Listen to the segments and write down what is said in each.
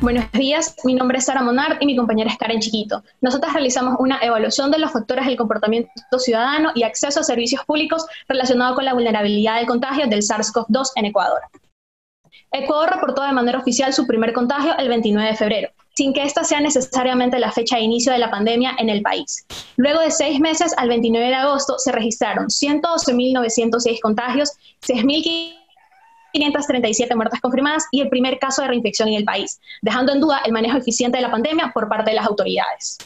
Buenos días, mi nombre es Sara Monard y mi compañera es Karen Chiquito. Nosotras realizamos una evaluación de los factores del comportamiento ciudadano y acceso a servicios públicos relacionado con la vulnerabilidad del contagio del SARS-CoV-2 en Ecuador. Ecuador reportó de manera oficial su primer contagio el 29 de febrero, sin que esta sea necesariamente la fecha de inicio de la pandemia en el país. Luego de 6 meses, al 29 de agosto, se registraron 112.906 contagios, 6.537 muertes confirmadas y el primer caso de reinfección en el país, dejando en duda el manejo eficiente de la pandemia por parte de las autoridades.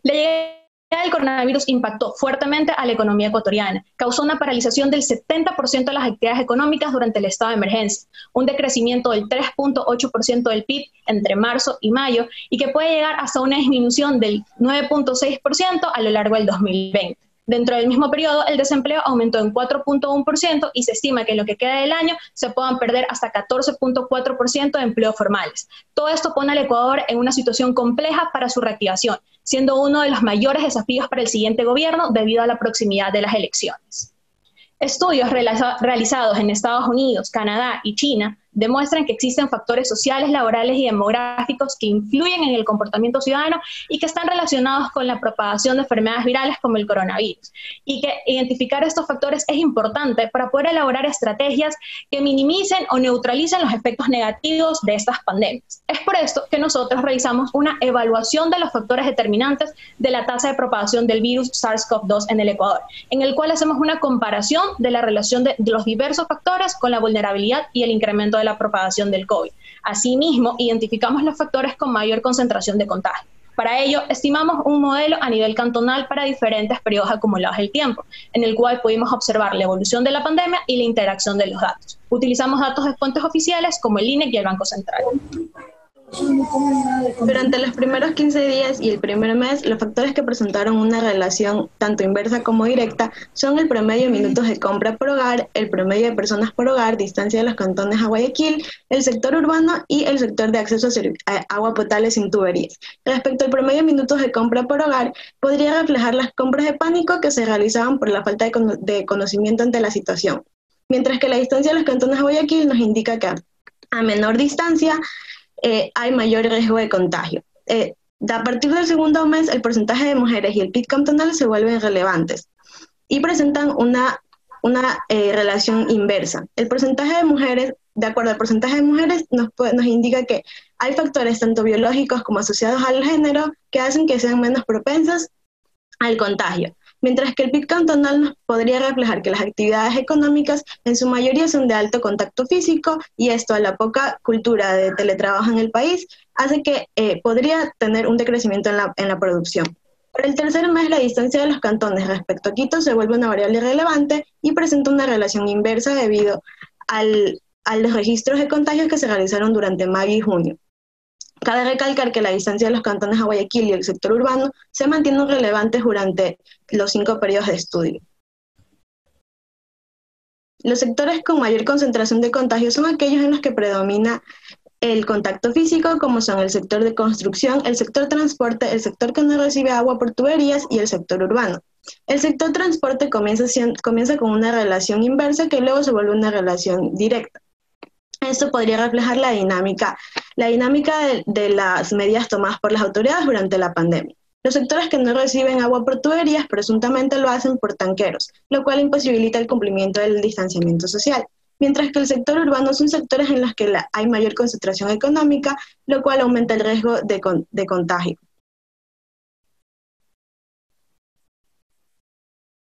La llegada del coronavirus impactó fuertemente a la economía ecuatoriana, causó una paralización del 70% de las actividades económicas durante el estado de emergencia, un decrecimiento del 3.8% del PIB entre marzo y mayo y que puede llegar hasta una disminución del 9.6% a lo largo del 2020. Dentro del mismo periodo, el desempleo aumentó en 4.1% y se estima que en lo que queda del año se puedan perder hasta 14.4% de empleos formales. Todo esto pone al Ecuador en una situación compleja para su reactivación, siendo uno de los mayores desafíos para el siguiente gobierno debido a la proximidad de las elecciones. Estudios realizados en Estados Unidos, Canadá y China demuestran que existen factores sociales, laborales y demográficos que influyen en el comportamiento ciudadano y que están relacionados con la propagación de enfermedades virales como el coronavirus. Y que identificar estos factores es importante para poder elaborar estrategias que minimicen o neutralicen los efectos negativos de estas pandemias. Es por esto que nosotros realizamos una evaluación de los factores determinantes de la tasa de propagación del virus SARS-CoV-2 en el Ecuador, en el cual hacemos una comparación de la relación de los diversos factores con la vulnerabilidad y el incremento de la propagación del COVID. Asimismo, identificamos los factores con mayor concentración de contagio. Para ello, estimamos un modelo a nivel cantonal para diferentes periodos acumulados del tiempo, en el cual pudimos observar la evolución de la pandemia y la interacción de los datos. Utilizamos datos de fuentes oficiales como el INEC y el Banco Central. Durante los primeros 15 días y el primer mes, los factores que presentaron una relación tanto inversa como directa son el promedio de minutos de compra por hogar, el promedio de personas por hogar, distancia de los cantones a Guayaquil, el sector urbano y el sector de acceso a agua potable sin tuberías. Respecto al promedio de minutos de compra por hogar, podría reflejar las compras de pánico que se realizaban por la falta de conocimiento ante la situación, mientras que la distancia de los cantones a Guayaquil nos indica que a menor distancia hay mayor riesgo de contagio. A partir del segundo mes, el porcentaje de mujeres y el PIB cantonal se vuelven relevantes y presentan una relación inversa. El porcentaje de mujeres, de acuerdo al porcentaje de mujeres, nos indica que hay factores tanto biológicos como asociados al género que hacen que sean menos propensas al contagio, mientras que el PIB cantonal nos podría reflejar que las actividades económicas en su mayoría son de alto contacto físico y esto a la poca cultura de teletrabajo en el país hace que podría tener un decrecimiento en la producción. Para el tercer mes, la distancia de los cantones respecto a Quito se vuelve una variable relevante y presenta una relación inversa debido a los registros de contagios que se realizaron durante mayo y junio. Cabe recalcar que la distancia de los cantones a Guayaquil y el sector urbano se mantienen relevantes durante los 5 periodos de estudio. Los sectores con mayor concentración de contagios son aquellos en los que predomina el contacto físico, como son el sector de construcción, el sector transporte, el sector que no recibe agua por tuberías y el sector urbano. El sector transporte comienza con una relación inversa que luego se vuelve una relación directa. Esto podría reflejar la dinámica de las medidas tomadas por las autoridades durante la pandemia. Los sectores que no reciben agua por tuberías presuntamente lo hacen por tanqueros, lo cual imposibilita el cumplimiento del distanciamiento social, mientras que el sector urbano son sectores en los que hay mayor concentración económica, lo cual aumenta el riesgo de contagio.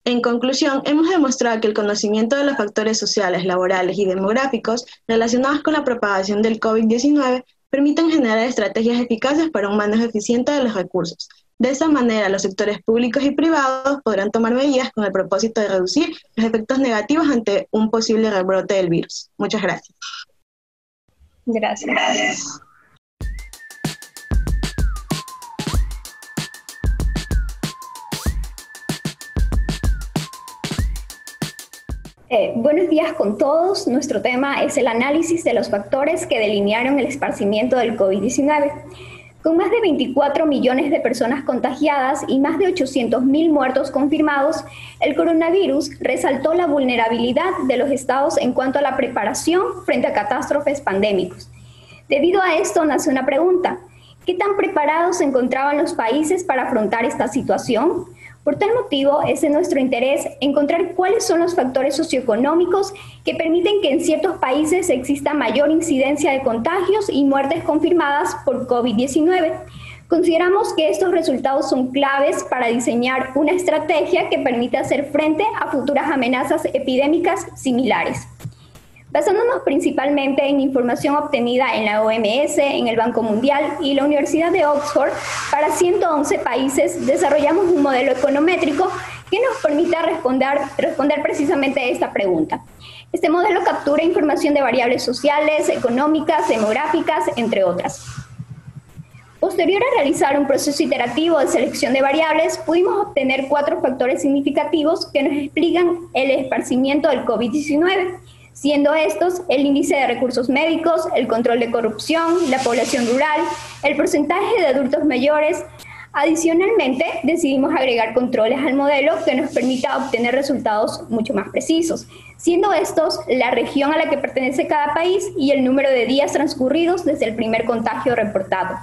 En conclusión, hemos demostrado que el conocimiento de los factores sociales, laborales y demográficos relacionados con la propagación del COVID-19 permiten generar estrategias eficaces para un manejo eficiente de los recursos. De esta manera, los sectores públicos y privados podrán tomar medidas con el propósito de reducir los efectos negativos ante un posible rebrote del virus. Muchas gracias. Gracias. Buenos días con todos. Nuestro tema es el análisis de los factores que delinearon el esparcimiento del COVID-19. Con más de 24 millones de personas contagiadas y más de 800.000 muertos confirmados, el coronavirus resaltó la vulnerabilidad de los estados en cuanto a la preparación frente a catástrofes pandémicas. Debido a esto nace una pregunta: ¿qué tan preparados se encontraban los países para afrontar esta situación? Por tal motivo, es de nuestro interés encontrar cuáles son los factores socioeconómicos que permiten que en ciertos países exista mayor incidencia de contagios y muertes confirmadas por COVID-19. Consideramos que estos resultados son claves para diseñar una estrategia que permita hacer frente a futuras amenazas epidémicas similares. Basándonos principalmente en información obtenida en la OMS, en el Banco Mundial y la Universidad de Oxford, para 111 países desarrollamos un modelo econométrico que nos permita responder precisamente esta pregunta. Este modelo captura información de variables sociales, económicas, demográficas, entre otras. Posterior a realizar un proceso iterativo de selección de variables, pudimos obtener 4 factores significativos que nos explican el esparcimiento del COVID-19, siendo estos el índice de recursos médicos, el control de corrupción, la población rural, el porcentaje de adultos mayores. Adicionalmente, decidimos agregar controles al modelo que nos permita obtener resultados mucho más precisos, siendo estos la región a la que pertenece cada país y el número de días transcurridos desde el primer contagio reportado.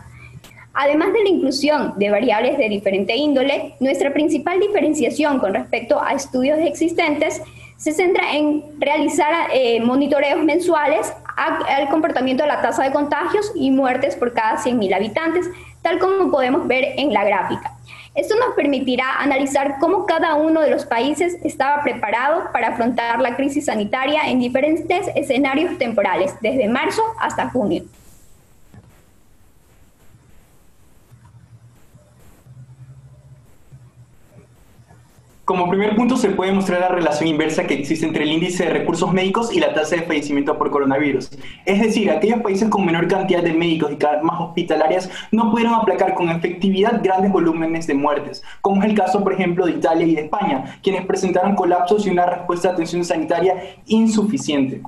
Además de la inclusión de variables de diferente índole, nuestra principal diferenciación con respecto a estudios existentes se centra en realizar monitoreos mensuales al comportamiento de la tasa de contagios y muertes por cada 100.000 habitantes, tal como podemos ver en la gráfica. Esto nos permitirá analizar cómo cada uno de los países estaba preparado para afrontar la crisis sanitaria en diferentes escenarios temporales, desde marzo hasta junio. Como primer punto, se puede mostrar la relación inversa que existe entre el índice de recursos médicos y la tasa de fallecimiento por coronavirus. Es decir, aquellos países con menor cantidad de médicos y camas hospitalarias no pudieron aplacar con efectividad grandes volúmenes de muertes, como es el caso, por ejemplo, de Italia y de España, quienes presentaron colapsos y una respuesta de atención sanitaria insuficiente.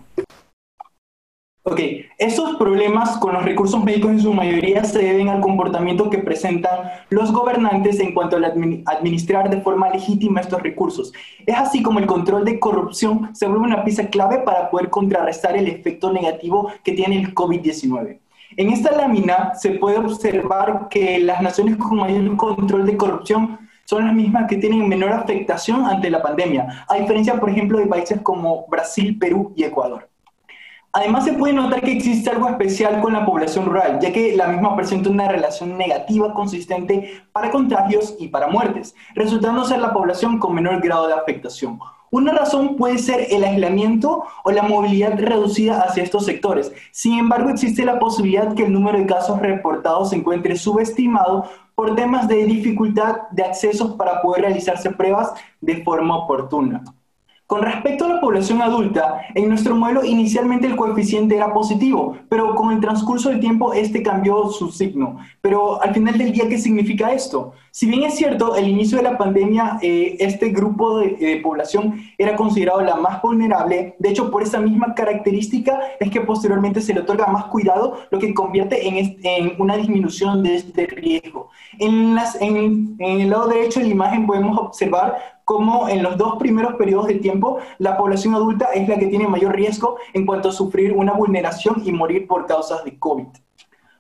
Estos problemas con los recursos médicos en su mayoría se deben al comportamiento que presentan los gobernantes en cuanto a administrar de forma legítima estos recursos. Es así como el control de corrupción se vuelve una pieza clave para poder contrarrestar el efecto negativo que tiene el COVID-19. En esta lámina se puede observar que las naciones con mayor control de corrupción son las mismas que tienen menor afectación ante la pandemia, a diferencia, por ejemplo, de países como Brasil, Perú y Ecuador. Además, se puede notar que existe algo especial con la población rural, ya que la misma presenta una relación negativa consistente para contagios y para muertes, resultando ser la población con menor grado de afectación. Una razón puede ser el aislamiento o la movilidad reducida hacia estos sectores. Sin embargo, existe la posibilidad que el número de casos reportados se encuentre subestimado por temas de dificultad de acceso para poder realizarse pruebas de forma oportuna. Con respecto a la población adulta, en nuestro modelo inicialmente el coeficiente era positivo, pero con el transcurso del tiempo este cambió su signo. Pero al final del día, ¿qué significa esto? Si bien es cierto, al inicio de la pandemia este grupo de población era considerado la más vulnerable, de hecho por esa misma característica es que posteriormente se le otorga más cuidado, lo que convierte en una disminución de este riesgo. En el lado derecho de la imagen podemos observar cómo en los 2 primeros periodos de tiempo la población adulta es la que tiene mayor riesgo en cuanto a sufrir una vulneración y morir por causas de COVID.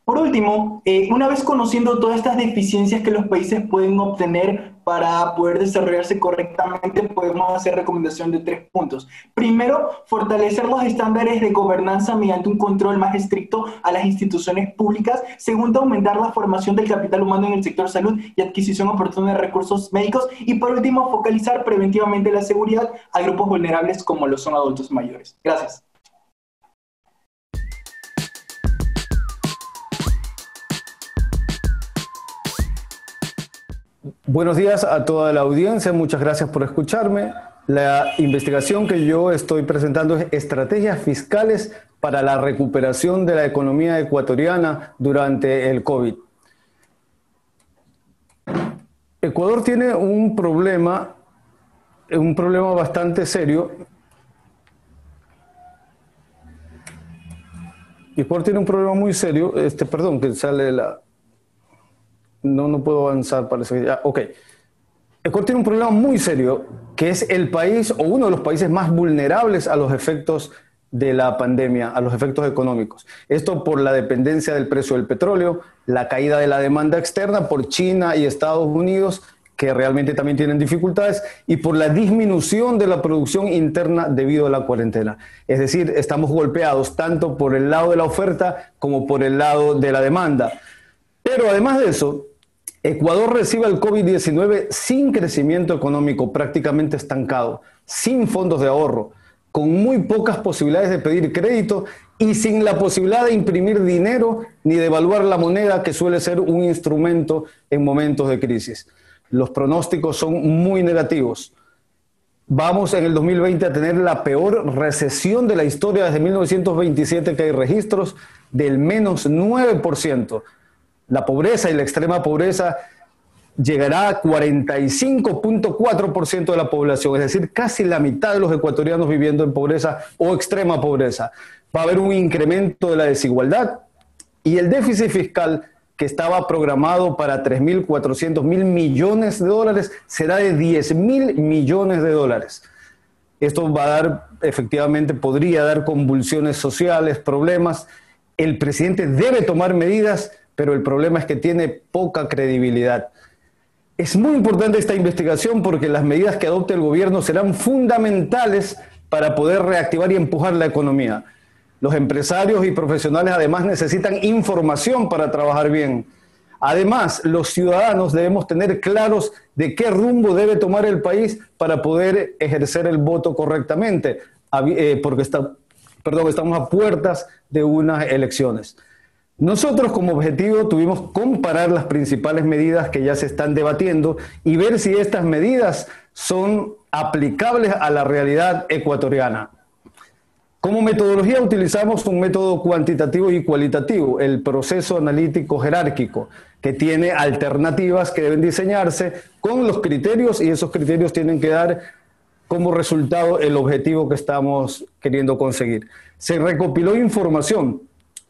Por último, una vez conociendo todas estas deficiencias que los países pueden obtener para poder desarrollarse correctamente, podemos hacer recomendación de 3 puntos. Primero, fortalecer los estándares de gobernanza mediante un control más estricto a las instituciones públicas. Segundo, aumentar la formación del capital humano en el sector salud y adquisición oportuna de recursos médicos. Y por último, focalizar preventivamente la seguridad a grupos vulnerables como lo son adultos mayores. Gracias. Buenos días a toda la audiencia, muchas gracias por escucharme. La investigación que yo estoy presentando es Estrategias Fiscales para la Recuperación de la Economía Ecuatoriana durante el COVID. Ecuador tiene un problema bastante serio. Ecuador tiene un problema muy serio, perdón, que sale la... No puedo avanzar, parece que ya. Ok. Ecuador tiene un problema muy serio, que es el país o uno de los países más vulnerables a los efectos de la pandemia, a los efectos económicos. Esto por la dependencia del precio del petróleo, la caída de la demanda externa por China y Estados Unidos, que realmente también tienen dificultades, y por la disminución de la producción interna debido a la cuarentena. Es decir, estamos golpeados tanto por el lado de la oferta como por el lado de la demanda. Pero además de eso, Ecuador recibe el COVID-19 sin crecimiento económico, prácticamente estancado, sin fondos de ahorro, con muy pocas posibilidades de pedir crédito y sin la posibilidad de imprimir dinero ni de devaluar la moneda, que suele ser un instrumento en momentos de crisis. Los pronósticos son muy negativos. Vamos en el 2020 a tener la peor recesión de la historia desde 1927, que hay registros del menos 9%. La pobreza y la extrema pobreza llegará a 45.4% de la población, es decir, casi la mitad de los ecuatorianos viviendo en pobreza o extrema pobreza. Va a haber un incremento de la desigualdad y el déficit fiscal, que estaba programado para 3.400 millones de dólares, será de 10.000 millones de dólares. Esto va a dar, efectivamente, podría dar convulsiones sociales, problemas. El presidente debe tomar medidas, pero el problema es que tiene poca credibilidad. Es muy importante esta investigación porque las medidas que adopte el gobierno serán fundamentales para poder reactivar y empujar la economía. Los empresarios y profesionales además necesitan información para trabajar bien. Además, los ciudadanos debemos tener claros de qué rumbo debe tomar el país para poder ejercer el voto correctamente, porque estamos a puertas de unas elecciones. Nosotros como objetivo tuvimos comparar las principales medidas que ya se están debatiendo y ver si estas medidas son aplicables a la realidad ecuatoriana. Como metodología utilizamos un método cuantitativo y cualitativo, el proceso analítico jerárquico, que tiene alternativas que deben diseñarse con los criterios, y esos criterios tienen que dar como resultado el objetivo que estamos queriendo conseguir. Se recopiló información,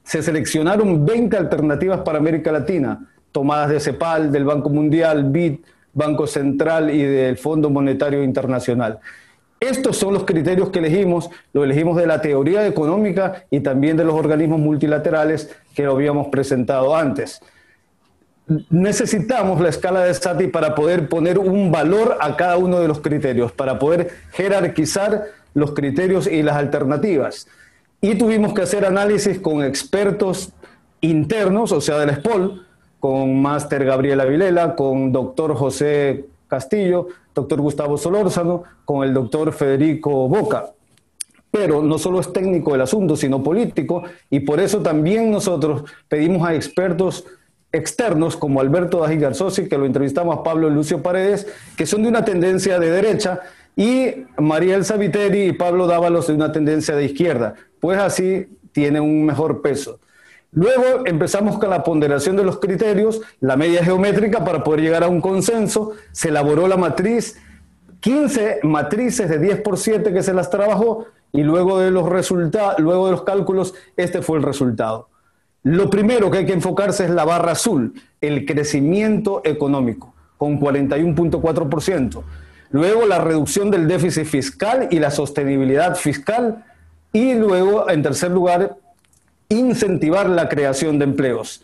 se seleccionaron 20 alternativas para América Latina, tomadas de CEPAL, del Banco Mundial, BID, Banco Central y del Fondo Monetario Internacional. Estos son los criterios que elegimos, lo elegimos de la teoría económica y también de los organismos multilaterales que lo habíamos presentado antes. Necesitamos la escala de Satie para poder poner un valor a cada uno de los criterios, para poder jerarquizar los criterios y las alternativas. Y tuvimos que hacer análisis con expertos internos, o sea, del SPOL, con máster Gabriela Vilela, con doctor José Castillo, doctor Gustavo Solórzano, con el doctor Federico Boca. Pero no solo es técnico el asunto, sino político, y por eso también nosotros pedimos a expertos externos como Alberto Dají Garzosi, que lo entrevistamos, a Pablo Lucio Paredes, que son de una tendencia de derecha, y María Elsa Viteri y Pablo Dávalos de una tendencia de izquierda, pues así tiene un mejor peso. Luego empezamos con la ponderación de los criterios, la media geométrica para poder llegar a un consenso, se elaboró la matriz, 15 matrices de 10 por 7 que se las trabajó, y luego de los cálculos, este fue el resultado. Lo primero que hay que enfocarse es la barra azul, el crecimiento económico, con 41.4%. Luego la reducción del déficit fiscal y la sostenibilidad fiscal. Y luego, en tercer lugar, incentivar la creación de empleos.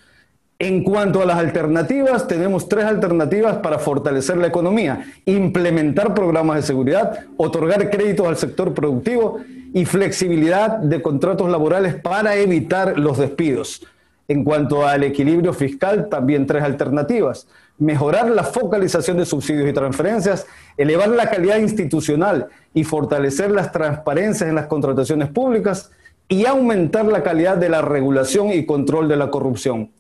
En cuanto a las alternativas, tenemos 3 alternativas para fortalecer la economía: implementar programas de seguridad, otorgar créditos al sector productivo y flexibilidad de contratos laborales para evitar los despidos. En cuanto al equilibrio fiscal, también 3 alternativas: mejorar la focalización de subsidios y transferencias, elevar la calidad institucional y fortalecer las transparencias en las contrataciones públicas, y aumentar la calidad de la regulación y control de la corrupción.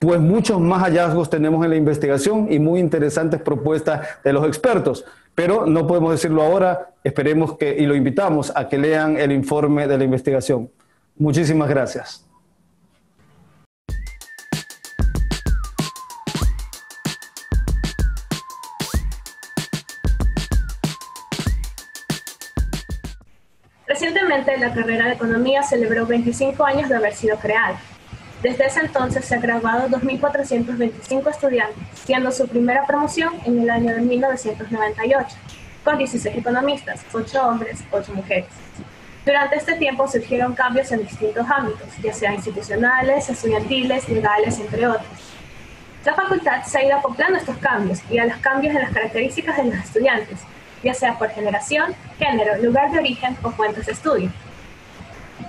Pues muchos más hallazgos tenemos en la investigación y muy interesantes propuestas de los expertos, pero no podemos decirlo ahora, esperemos y lo invitamos a que lean el informe de la investigación. Muchísimas gracias. Recientemente, la carrera de Economía celebró 25 años de haber sido creada. Desde ese entonces se han graduado 2.425 estudiantes, siendo su primera promoción en el año de 1998, con 16 economistas, 8 hombres, 8 mujeres. Durante este tiempo surgieron cambios en distintos ámbitos, ya sea institucionales, estudiantiles, legales, entre otros. La facultad se ha ido acoplando a estos cambios y a los cambios en las características de los estudiantes, ya sea por generación, género, lugar de origen o fuentes de estudio.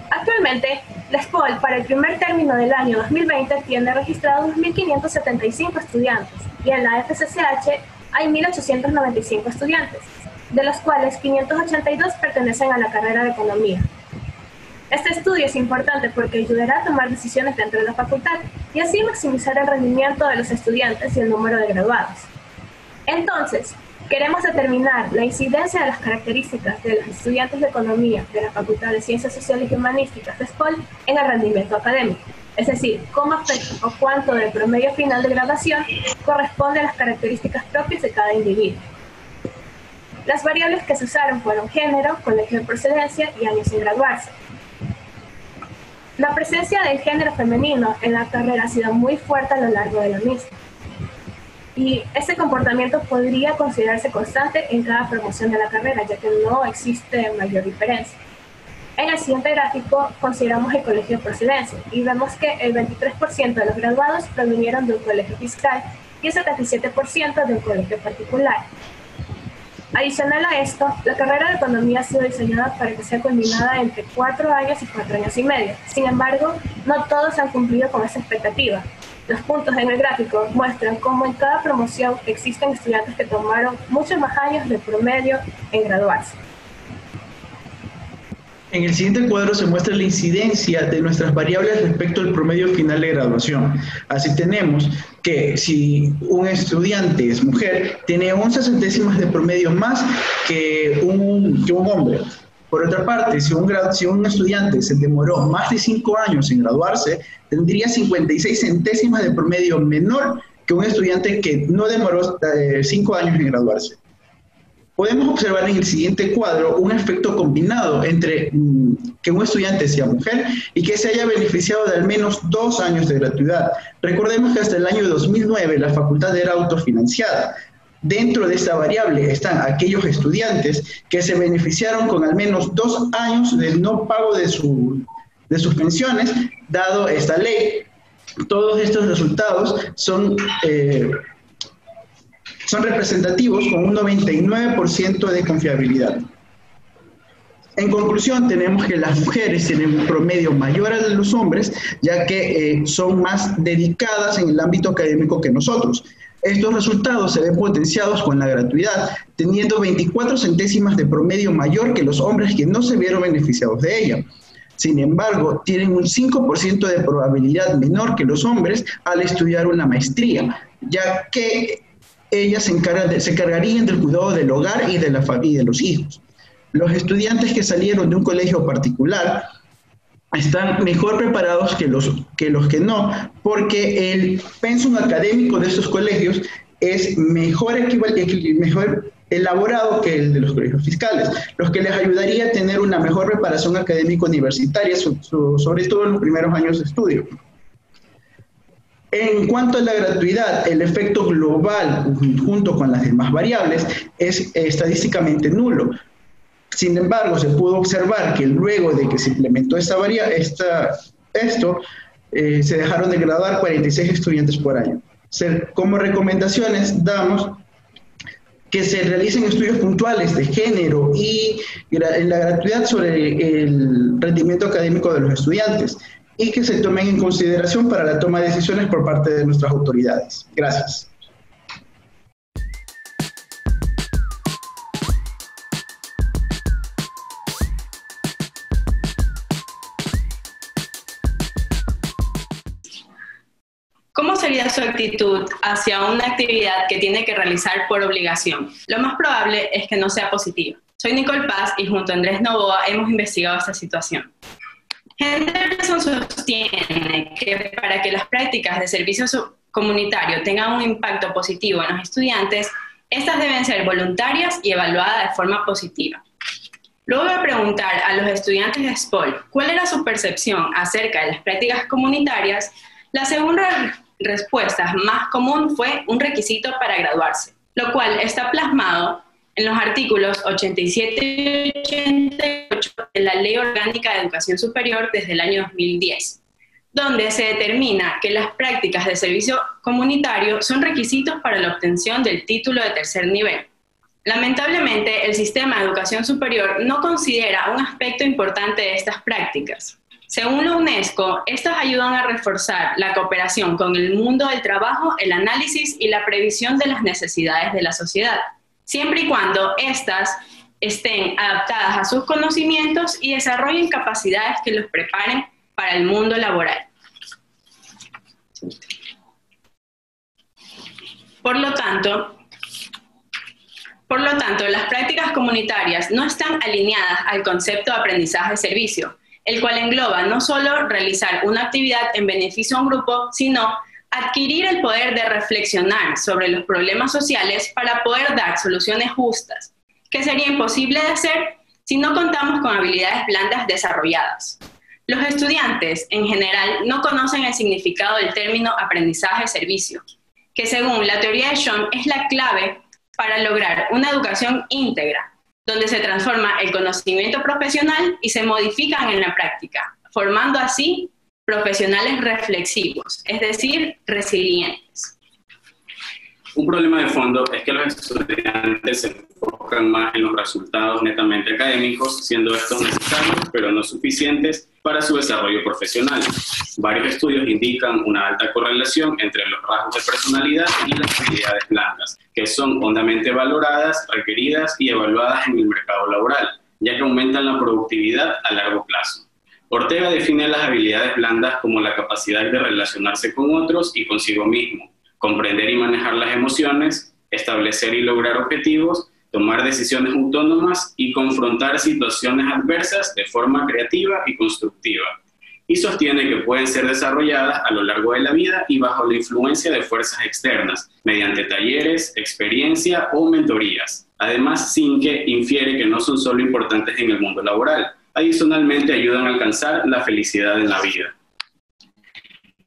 Actualmente, la SPOL para el primer término del año 2020 tiene registrados 2.575 estudiantes y en la FCCH hay 1.895 estudiantes, de los cuales 582 pertenecen a la carrera de Economía. Este estudio es importante porque ayudará a tomar decisiones dentro de la facultad y así maximizar el rendimiento de los estudiantes y el número de graduados. Entonces, queremos determinar la incidencia de las características de los estudiantes de Economía de la Facultad de Ciencias Sociales y Humanísticas de SPOL en el rendimiento académico, es decir, cómo afecta o cuánto del promedio final de graduación corresponde a las características propias de cada individuo. Las variables que se usaron fueron género, colegio de procedencia y años sin graduarse. La presencia del género femenino en la carrera ha sido muy fuerte a lo largo de la misma. Y este comportamiento podría considerarse constante en cada promoción de la carrera, ya que no existe mayor diferencia. En el siguiente gráfico consideramos el colegio de procedencia y vemos que el 23% de los graduados provinieron de un colegio fiscal y el 77% de un colegio particular. Adicional a esto, la carrera de Economía ha sido diseñada para que sea culminada entre 4 años y 4 años y medio. Sin embargo, no todos han cumplido con esa expectativa. Los puntos en el gráfico muestran cómo en cada promoción existen estudiantes que tomaron muchos más años de promedio en graduarse. En el siguiente cuadro se muestra la incidencia de nuestras variables respecto al promedio final de graduación. Así tenemos que si un estudiante es mujer, tiene 11 centésimas de promedio más que un hombre. Por otra parte, si un estudiante se demoró más de 5 años en graduarse, tendría 56 centésimas de promedio menor que un estudiante que no demoró 5 años en graduarse. Podemos observar en el siguiente cuadro un efecto combinado entre que un estudiante sea mujer y que se haya beneficiado de al menos 2 años de gratuidad. Recordemos que hasta el año 2009 la facultad era autofinanciada. Dentro de esta variable están aquellos estudiantes que se beneficiaron con al menos 2 años del no pago de sus pensiones, dado esta ley. Todos estos resultados son representativos con un 99% de confiabilidad. En conclusión, tenemos que las mujeres tienen un promedio mayor al de los hombres, ya que son más dedicadas en el ámbito académico que nosotros. Estos resultados se ven potenciados con la gratuidad, teniendo 24 centésimas de promedio mayor que los hombres que no se vieron beneficiados de ella. Sin embargo, tienen un 5% de probabilidad menor que los hombres al estudiar una maestría, ya que ellas se encargarían del cuidado del hogar y de los hijos. Los estudiantes que salieron de un colegio particular están mejor preparados que los que no, porque el pensum académico de estos colegios es mejor elaborado que el de los colegios fiscales, lo que les ayudaría a tener una mejor preparación académica universitaria, sobre todo en los primeros años de estudio. En cuanto a la gratuidad, el efecto global junto con las demás variables es estadísticamente nulo. Sin embargo, se pudo observar que luego de que se implementó se dejaron de graduar 46 estudiantes por año. Como recomendaciones damos que se realicen estudios puntuales de género y la gratuidad sobre el rendimiento académico de los estudiantes y que se tomen en consideración para la toma de decisiones por parte de nuestras autoridades. Gracias. ¿Cómo sería su actitud hacia una actividad que tiene que realizar por obligación? Lo más probable es que no sea positiva. Soy Nicole Paz y junto a Andrés Novoa hemos investigado esta situación. Henderson sostiene que para que las prácticas de servicio comunitario tengan un impacto positivo en los estudiantes, estas deben ser voluntarias y evaluadas de forma positiva. Luego de preguntar a los estudiantes de SPOL cuál era su percepción acerca de las prácticas comunitarias, la segunda respuesta más común fue un requisito para graduarse, lo cual está plasmado en los artículos 87 y 88 de la Ley Orgánica de Educación Superior desde el año 2010, donde se determina que las prácticas de servicio comunitario son requisitos para la obtención del título de tercer nivel. Lamentablemente, el sistema de educación superior no considera un aspecto importante de estas prácticas. Según la UNESCO, estas ayudan a reforzar la cooperación con el mundo del trabajo, el análisis y la previsión de las necesidades de la sociedad, siempre y cuando éstas estén adaptadas a sus conocimientos y desarrollen capacidades que los preparen para el mundo laboral. Por lo tanto, las prácticas comunitarias no están alineadas al concepto de aprendizaje-servicio, el cual engloba no solo realizar una actividad en beneficio a un grupo, sino adquirir el poder de reflexionar sobre los problemas sociales para poder dar soluciones justas, que sería imposible de hacer si no contamos con habilidades blandas desarrolladas. Los estudiantes, en general, no conocen el significado del término aprendizaje-servicio, que según la teoría de Schoen es la clave para lograr una educación íntegra, donde se transforma el conocimiento profesional y se modifican en la práctica, formando así profesionales reflexivos, es decir, resilientes. Un problema de fondo es que los estudiantes se enfocan más en los resultados netamente académicos, siendo estos necesarios, pero no suficientes para su desarrollo profesional. Varios estudios indican una alta correlación entre los rasgos de personalidad y las habilidades blandas, que son hondamente valoradas, requeridas y evaluadas en el mercado laboral, ya que aumentan la productividad a largo plazo. Ortega define las habilidades blandas como la capacidad de relacionarse con otros y consigo mismo, comprender y manejar las emociones, establecer y lograr objetivos, tomar decisiones autónomas y confrontar situaciones adversas de forma creativa y constructiva. Y sostiene que pueden ser desarrolladas a lo largo de la vida y bajo la influencia de fuerzas externas, mediante talleres, experiencia o mentorías. Además, Zinke infiere que no son solo importantes en el mundo laboral, adicionalmente ayudan a alcanzar la felicidad en la vida.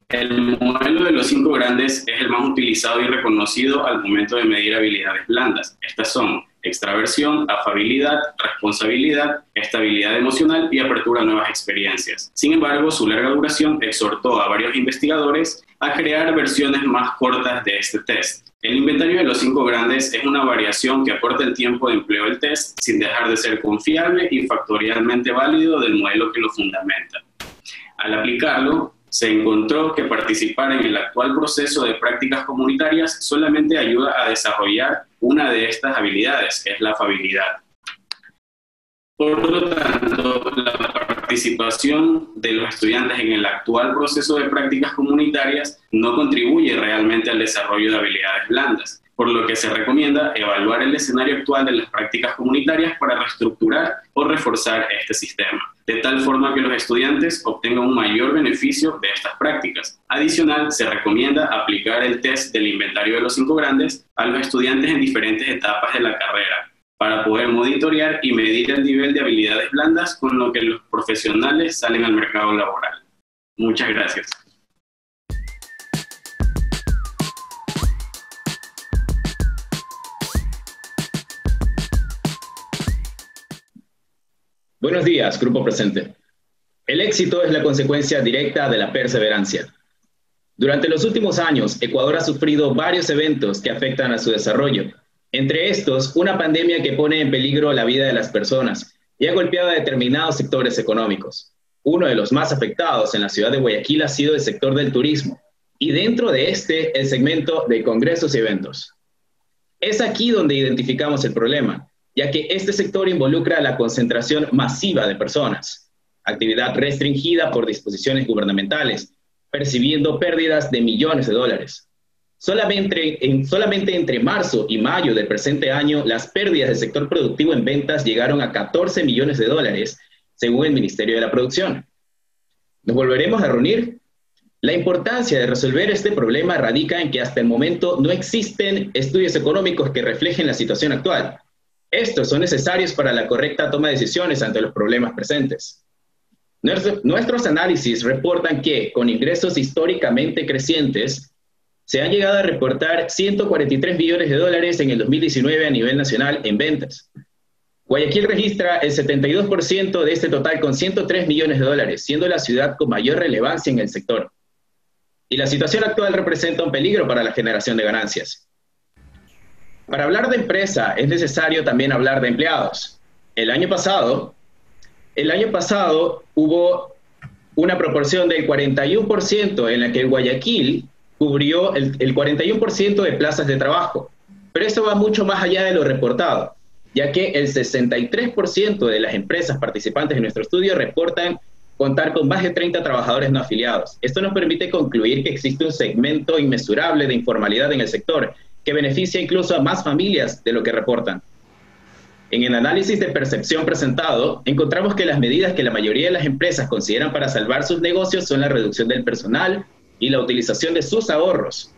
El modelo de los 5 grandes es el más utilizado y reconocido al momento de medir habilidades blandas. Estas son extraversión, afabilidad, responsabilidad, estabilidad emocional y apertura a nuevas experiencias. Sin embargo, su larga duración exhortó a varios investigadores a crear versiones más cortas de este test. El inventario de los 5 grandes es una variación que acorta el tiempo de empleo del test sin dejar de ser confiable y factorialmente válido del modelo que lo fundamenta. Al aplicarlo, se encontró que participar en el actual proceso de prácticas comunitarias solamente ayuda a desarrollar una de estas habilidades, que es la afabilidad. Por lo tanto, la participación de los estudiantes en el actual proceso de prácticas comunitarias no contribuye realmente al desarrollo de habilidades blandas, por lo que se recomienda evaluar el escenario actual de las prácticas comunitarias para reestructurar o reforzar este sistema, de tal forma que los estudiantes obtengan un mayor beneficio de estas prácticas. Adicional, se recomienda aplicar el test del inventario de los 5 grandes a los estudiantes en diferentes etapas de la carrera, para poder monitorear y medir el nivel de habilidades blandas con lo que los profesionales salen al mercado laboral. Muchas gracias. Buenos días, grupo presente. El éxito es la consecuencia directa de la perseverancia. Durante los últimos años, Ecuador ha sufrido varios eventos que afectan a su desarrollo. Entre estos, una pandemia que pone en peligro la vida de las personas y ha golpeado a determinados sectores económicos. Uno de los más afectados en la ciudad de Guayaquil ha sido el sector del turismo, y dentro de este, el segmento de congresos y eventos. Es aquí donde identificamos el problema, ya que este sector involucra la concentración masiva de personas, actividad restringida por disposiciones gubernamentales, percibiendo pérdidas de millones de dólares. Solamente entre marzo y mayo del presente año, las pérdidas del sector productivo en ventas llegaron a 14 millones de dólares, según el Ministerio de la Producción. ¿Nos volveremos a reunir? La importancia de resolver este problema radica en que hasta el momento no existen estudios económicos que reflejen la situación actual. Estos son necesarios para la correcta toma de decisiones ante los problemas presentes. Nuestros análisis reportan que, con ingresos históricamente crecientes, Se han llegado a reportar 143 billones de dólares en el 2019 a nivel nacional en ventas. Guayaquil registra el 72% de este total con 103 millones de dólares, siendo la ciudad con mayor relevancia en el sector. Y la situación actual representa un peligro para la generación de ganancias. Para hablar de empresa es necesario también hablar de empleados. El año pasado hubo una proporción del 41% en la que Guayaquil cubrió el 41% de plazas de trabajo. Pero esto va mucho más allá de lo reportado, ya que el 63% de las empresas participantes en nuestro estudio reportan contar con más de 30 trabajadores no afiliados. Esto nos permite concluir que existe un segmento inmesurable de informalidad en el sector, que beneficia incluso a más familias de lo que reportan. En el análisis de percepción presentado, encontramos que las medidas que la mayoría de las empresas consideran para salvar sus negocios son la reducción del personal y la utilización de sus ahorros.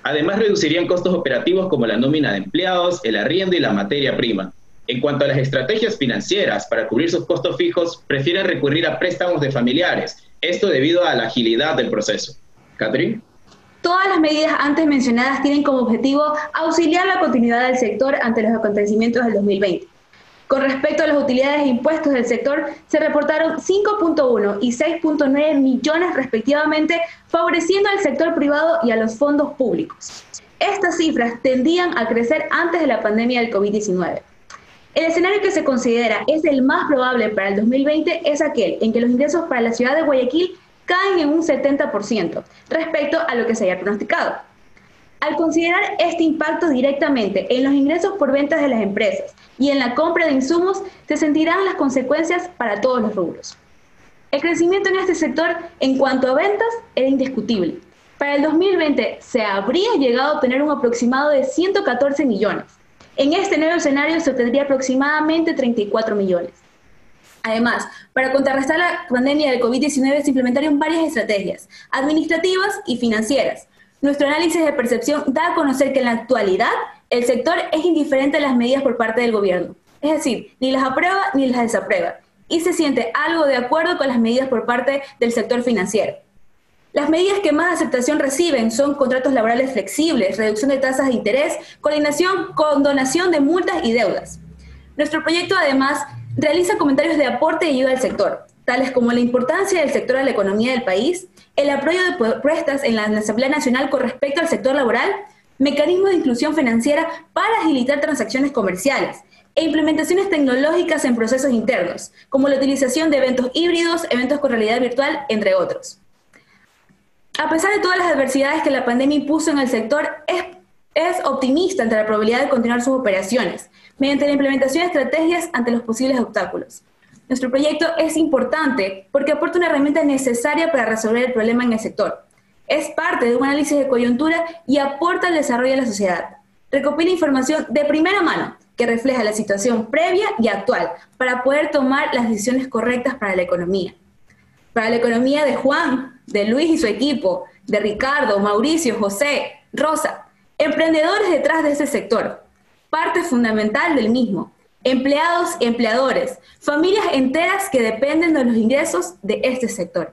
Además, reducirían costos operativos como la nómina de empleados, el arriendo y la materia prima. En cuanto a las estrategias financieras para cubrir sus costos fijos, prefieren recurrir a préstamos de familiares, esto debido a la agilidad del proceso. ¿Catherine? Todas las medidas antes mencionadas tienen como objetivo auxiliar la continuidad del sector ante los acontecimientos del 2020. Con respecto a las utilidades e impuestos del sector, se reportaron 5.1 y 6.9 millones respectivamente, favoreciendo al sector privado y a los fondos públicos. Estas cifras tendían a crecer antes de la pandemia del COVID-19. El escenario que se considera es el más probable para el 2020 es aquel en que los ingresos para la ciudad de Guayaquil caen en un 70% respecto a lo que se había pronosticado. Al considerar este impacto directamente en los ingresos por ventas de las empresas y en la compra de insumos, se sentirán las consecuencias para todos los rubros. El crecimiento en este sector en cuanto a ventas era indiscutible. Para el 2020 se habría llegado a obtener un aproximado de 114 millones. En este nuevo escenario se obtendría aproximadamente 34 millones. Además, para contrarrestar la pandemia del COVID-19 se implementaron varias estrategias administrativas y financieras. Nuestro análisis de percepción da a conocer que en la actualidad el sector es indiferente a las medidas por parte del gobierno. Es decir, ni las aprueba ni las desaprueba. Y se siente algo de acuerdo con las medidas por parte del sector financiero. Las medidas que más aceptación reciben son contratos laborales flexibles, reducción de tasas de interés, condonación de multas y deudas. Nuestro proyecto además realiza comentarios de aporte y ayuda al sector, tales como la importancia del sector a la economía del país, el apoyo de propuestas en la Asamblea Nacional con respecto al sector laboral, mecanismos de inclusión financiera para agilitar transacciones comerciales e implementaciones tecnológicas en procesos internos, como la utilización de eventos híbridos, eventos con realidad virtual, entre otros. A pesar de todas las adversidades que la pandemia impuso en el sector, es optimista ante la probabilidad de continuar sus operaciones, mediante la implementación de estrategias ante los posibles obstáculos. Nuestro proyecto es importante porque aporta una herramienta necesaria para resolver el problema en el sector. Es parte de un análisis de coyuntura y aporta al desarrollo de la sociedad. Recopila información de primera mano que refleja la situación previa y actual para poder tomar las decisiones correctas para la economía. Para la economía de Juan, de Luis y su equipo, de Ricardo, Mauricio, José, Rosa, emprendedores detrás de ese sector, parte fundamental del mismo, empleados y empleadores, familias enteras que dependen de los ingresos de este sector.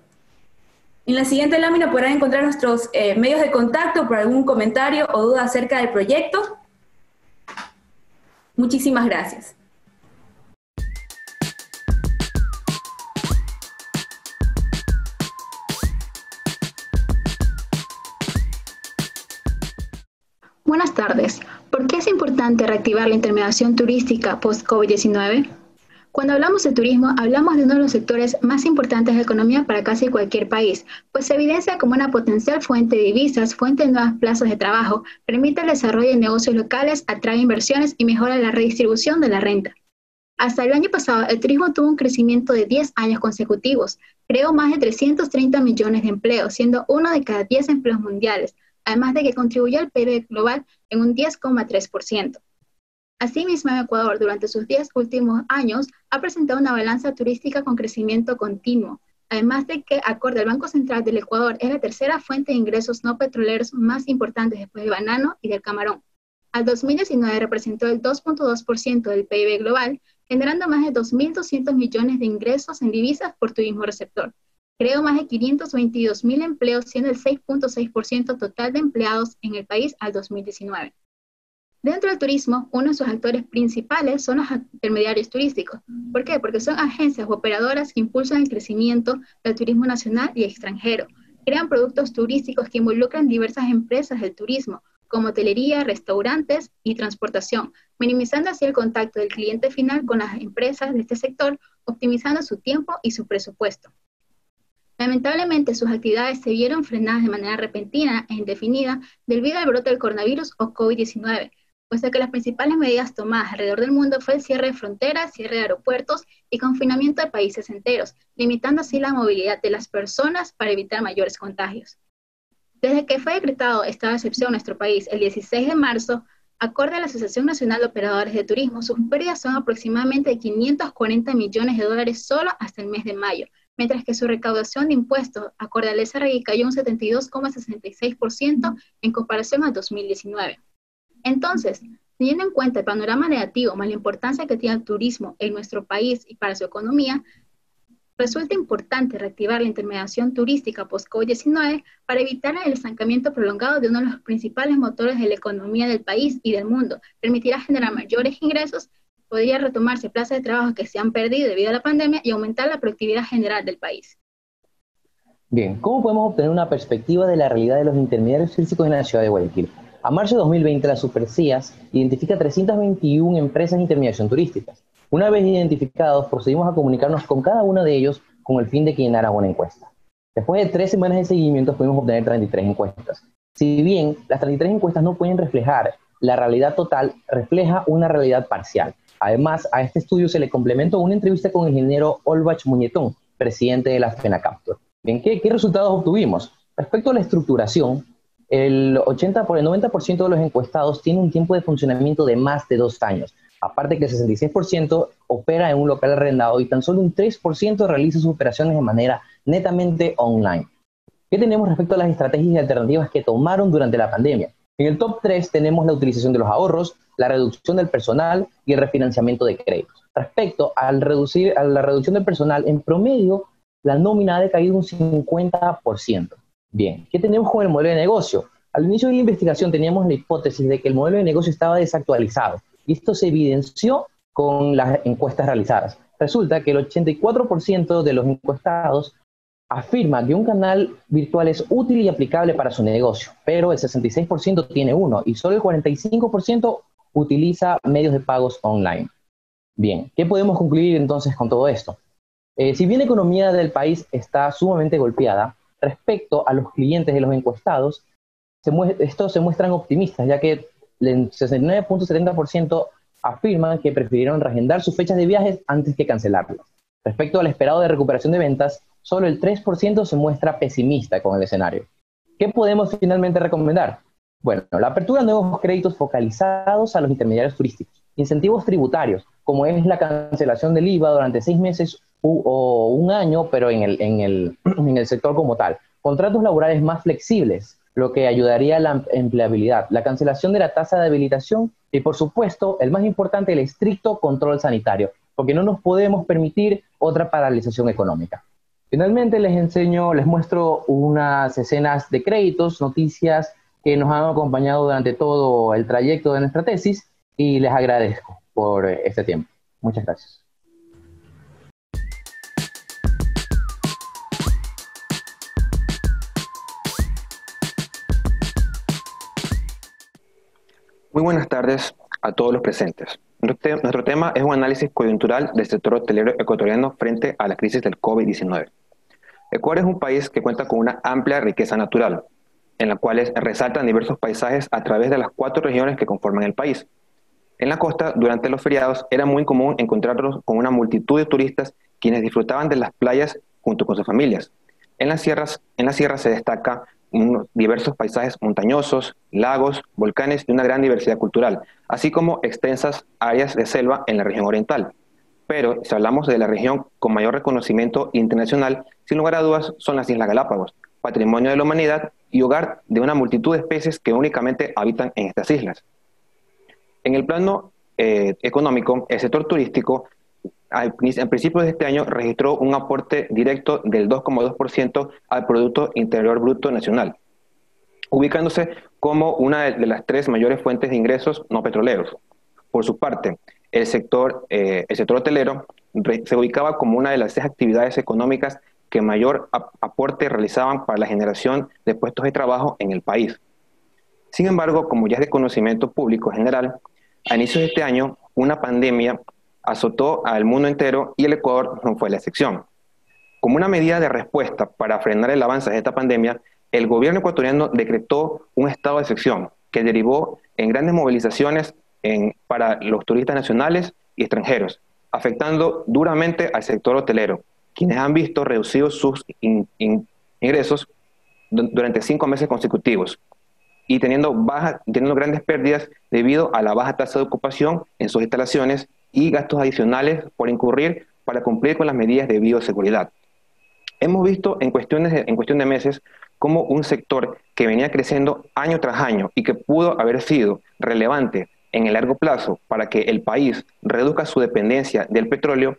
En la siguiente lámina podrán encontrar nuestros medios de contacto por algún comentario o duda acerca del proyecto. Muchísimas gracias. Buenas tardes. ¿Por qué es importante reactivar la intermediación turística post-COVID-19? Cuando hablamos de turismo, hablamos de uno de los sectores más importantes de la economía para casi cualquier país, pues se evidencia como una potencial fuente de divisas, fuente de nuevas plazas de trabajo, permite el desarrollo de negocios locales, atrae inversiones y mejora la redistribución de la renta. Hasta el año pasado, el turismo tuvo un crecimiento de 10 años consecutivos, creó más de 330 millones de empleos, siendo uno de cada 10 empleos mundiales, además de que contribuyó al PIB global en un 10,3%. Asimismo, Ecuador, durante sus 10 últimos años, ha presentado una balanza turística con crecimiento continuo, además de que, acorde al Banco Central del Ecuador, es la tercera fuente de ingresos no petroleros más importante después del banano y del camarón. Al 2019 representó el 2,2% del PIB global, generando más de 2.200 millones de ingresos en divisas por turismo receptor. creó más de 522.000 empleos, siendo el 6.6% total de empleados en el país al 2019. Dentro del turismo, uno de sus actores principales son los intermediarios turísticos. ¿Por qué? Porque son agencias o operadoras que impulsan el crecimiento del turismo nacional y extranjero. Crean productos turísticos que involucran diversas empresas del turismo, como hotelería, restaurantes y transportación, minimizando así el contacto del cliente final con las empresas de este sector, optimizando su tiempo y su presupuesto. Lamentablemente, sus actividades se vieron frenadas de manera repentina e indefinida debido al brote del coronavirus o COVID-19, puesto que las principales medidas tomadas alrededor del mundo fue el cierre de fronteras, cierre de aeropuertos y confinamiento de países enteros, limitando así la movilidad de las personas para evitar mayores contagios. Desde que fue decretado estado de excepción en nuestro país el 16 de marzo, acorde a la Asociación Nacional de Operadores de Turismo, sus pérdidas son aproximadamente de 540 millones de dólares solo hasta el mes de mayo, mientras que su recaudación de impuestos, acorde al SRI, cayó un 72,66% en comparación a 2019. Entonces, teniendo en cuenta el panorama negativo más la importancia que tiene el turismo en nuestro país y para su economía, resulta importante reactivar la intermediación turística post-COVID-19 para evitar el estancamiento prolongado de uno de los principales motores de la economía del país y del mundo. Permitirá generar mayores ingresos, podría retomarse plazas de trabajo que se han perdido debido a la pandemia y aumentar la productividad general del país. Bien, ¿cómo podemos obtener una perspectiva de la realidad de los intermediarios turísticos en la ciudad de Guayaquil? A marzo de 2020, la Supercías identifica 321 empresas de intermediación turística. Una vez identificados, procedimos a comunicarnos con cada uno de ellos con el fin de que llenaran una encuesta. Después de 3 semanas de seguimiento, pudimos obtener 33 encuestas. Si bien las 33 encuestas no pueden reflejar la realidad total, refleja una realidad parcial. Además, a este estudio se le complementó una entrevista con el ingeniero Olbach Muñetón, presidente de la FENACAPTUR. Bien, ¿qué resultados obtuvimos? Respecto a la estructuración, el 90% de los encuestados tiene un tiempo de funcionamiento de más de 2 años. Aparte que el 66% opera en un local arrendado y tan solo un 3% realiza sus operaciones de manera netamente online. ¿Qué tenemos respecto a las estrategias y alternativas que tomaron durante la pandemia? En el top 3 tenemos la utilización de los ahorros, la reducción del personal y el refinanciamiento de créditos. Respecto a la reducción del personal, en promedio, la nómina ha decaído un 50%. Bien, ¿qué tenemos con el modelo de negocio? Al inicio de la investigación teníamos la hipótesis de que el modelo de negocio estaba desactualizado, y esto se evidenció con las encuestas realizadas. Resulta que el 84% de los encuestados afirma que un canal virtual es útil y aplicable para su negocio, pero el 66% tiene uno y solo el 45% utiliza medios de pagos online. Bien, ¿qué podemos concluir entonces con todo esto? Si bien la economía del país está sumamente golpeada, respecto a los clientes de los encuestados, estos se muestran optimistas, ya que el 69.70% afirman que prefirieron reagendar sus fechas de viajes antes que cancelarlas. Respecto al esperado de recuperación de ventas, solo el 3% se muestra pesimista con el escenario. ¿Qué podemos finalmente recomendar? Bueno, la apertura de nuevos créditos focalizados a los intermediarios turísticos, incentivos tributarios, como es la cancelación del IVA durante 6 meses o un año, pero en el sector como tal. Contratos laborales más flexibles, lo que ayudaría a la empleabilidad, la cancelación de la tasa de habilitación y, por supuesto, el más importante, el estricto control sanitario, porque no nos podemos permitir otra paralización económica. Finalmente les muestro unas escenas de créditos, noticias que nos han acompañado durante todo el trayecto de nuestra tesis y les agradezco por este tiempo. Muchas gracias. Muy buenas tardes a todos los presentes. Nuestro tema es un análisis coyuntural del sector hotelero ecuatoriano frente a la crisis del COVID-19. Ecuador es un país que cuenta con una amplia riqueza natural, en la cual resaltan diversos paisajes a través de las 4 regiones que conforman el país. En la costa, durante los feriados, era muy común encontrarnos con una multitud de turistas quienes disfrutaban de las playas junto con sus familias. En las sierras se destaca diversos paisajes montañosos, lagos, volcanes y una gran diversidad cultural, así como extensas áreas de selva en la región oriental. Pero si hablamos de la región con mayor reconocimiento internacional, sin lugar a dudas son las Islas Galápagos, patrimonio de la humanidad y hogar de una multitud de especies que únicamente habitan en estas islas. En el plano económico, el sector turístico en principios de este año registró un aporte directo del 2,2% al Producto Interior Bruto Nacional, ubicándose como una de las 3 mayores fuentes de ingresos no petroleros. Por su parte, el sector hotelero se ubicaba como una de las 6 actividades económicas que mayor aporte realizaban para la generación de puestos de trabajo en el país. Sin embargo, como ya es de conocimiento público general, a inicios de este año, una pandemia azotó al mundo entero y el Ecuador no fue la excepción. Como una medida de respuesta para frenar el avance de esta pandemia, el gobierno ecuatoriano decretó un estado de excepción que derivó en grandes movilizaciones para los turistas nacionales y extranjeros, afectando duramente al sector hotelero, quienes han visto reducidos sus ingresos durante 5 meses consecutivos y teniendo grandes pérdidas debido a la baja tasa de ocupación en sus instalaciones y gastos adicionales por incurrir para cumplir con las medidas de bioseguridad. Hemos visto en cuestión de meses cómo un sector que venía creciendo año tras año y que pudo haber sido relevante en el largo plazo para que el país reduzca su dependencia del petróleo,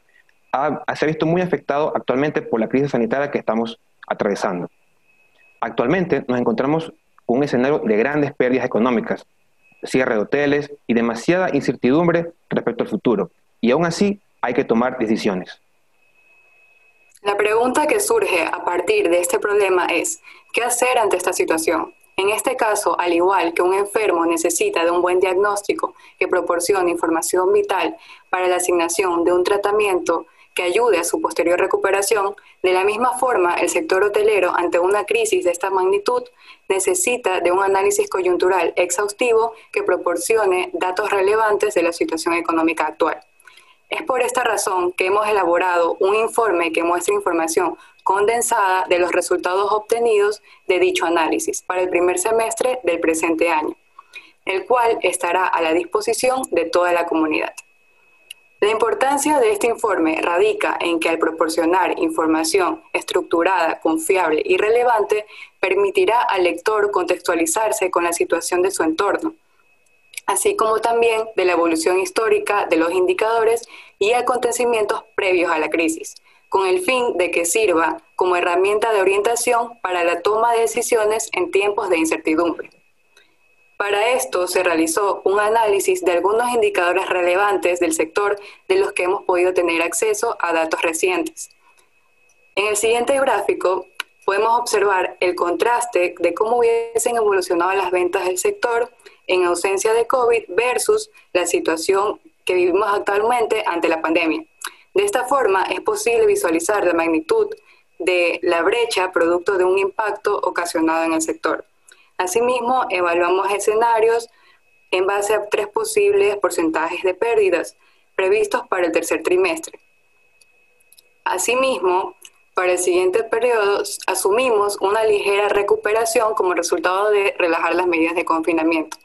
se ha visto muy afectado actualmente por la crisis sanitaria que estamos atravesando. Actualmente nos encontramos con un escenario de grandes pérdidas económicas, cierre de hoteles y demasiada incertidumbre respecto al futuro. Y aún así hay que tomar decisiones. La pregunta que surge a partir de este problema es, ¿qué hacer ante esta situación? En este caso, al igual que un enfermo necesita de un buen diagnóstico que proporcione información vital para la asignación de un tratamiento que ayude a su posterior recuperación, de la misma forma el sector hotelero ante una crisis de esta magnitud necesita de un análisis coyuntural exhaustivo que proporcione datos relevantes de la situación económica actual. Es por esta razón que hemos elaborado un informe que muestra información condensada de los resultados obtenidos de dicho análisis para el primer semestre del presente año, el cual estará a la disposición de toda la comunidad. La importancia de este informe radica en que al proporcionar información estructurada, confiable y relevante, permitirá al lector contextualizarse con la situación de su entorno, así como también de la evolución histórica de los indicadores y acontecimientos previos a la crisis, con el fin de que sirva como herramienta de orientación para la toma de decisiones en tiempos de incertidumbre. Para esto se realizó un análisis de algunos indicadores relevantes del sector de los que hemos podido tener acceso a datos recientes. En el siguiente gráfico podemos observar el contraste de cómo hubiesen evolucionado las ventas del sector en ausencia de COVID versus la situación que vivimos actualmente ante la pandemia. De esta forma es posible visualizar la magnitud de la brecha producto de un impacto ocasionado en el sector. Asimismo, evaluamos escenarios en base a 3 posibles porcentajes de pérdidas previstos para el tercer trimestre. Asimismo, para el siguiente periodo asumimos una ligera recuperación como resultado de relajar las medidas de confinamiento.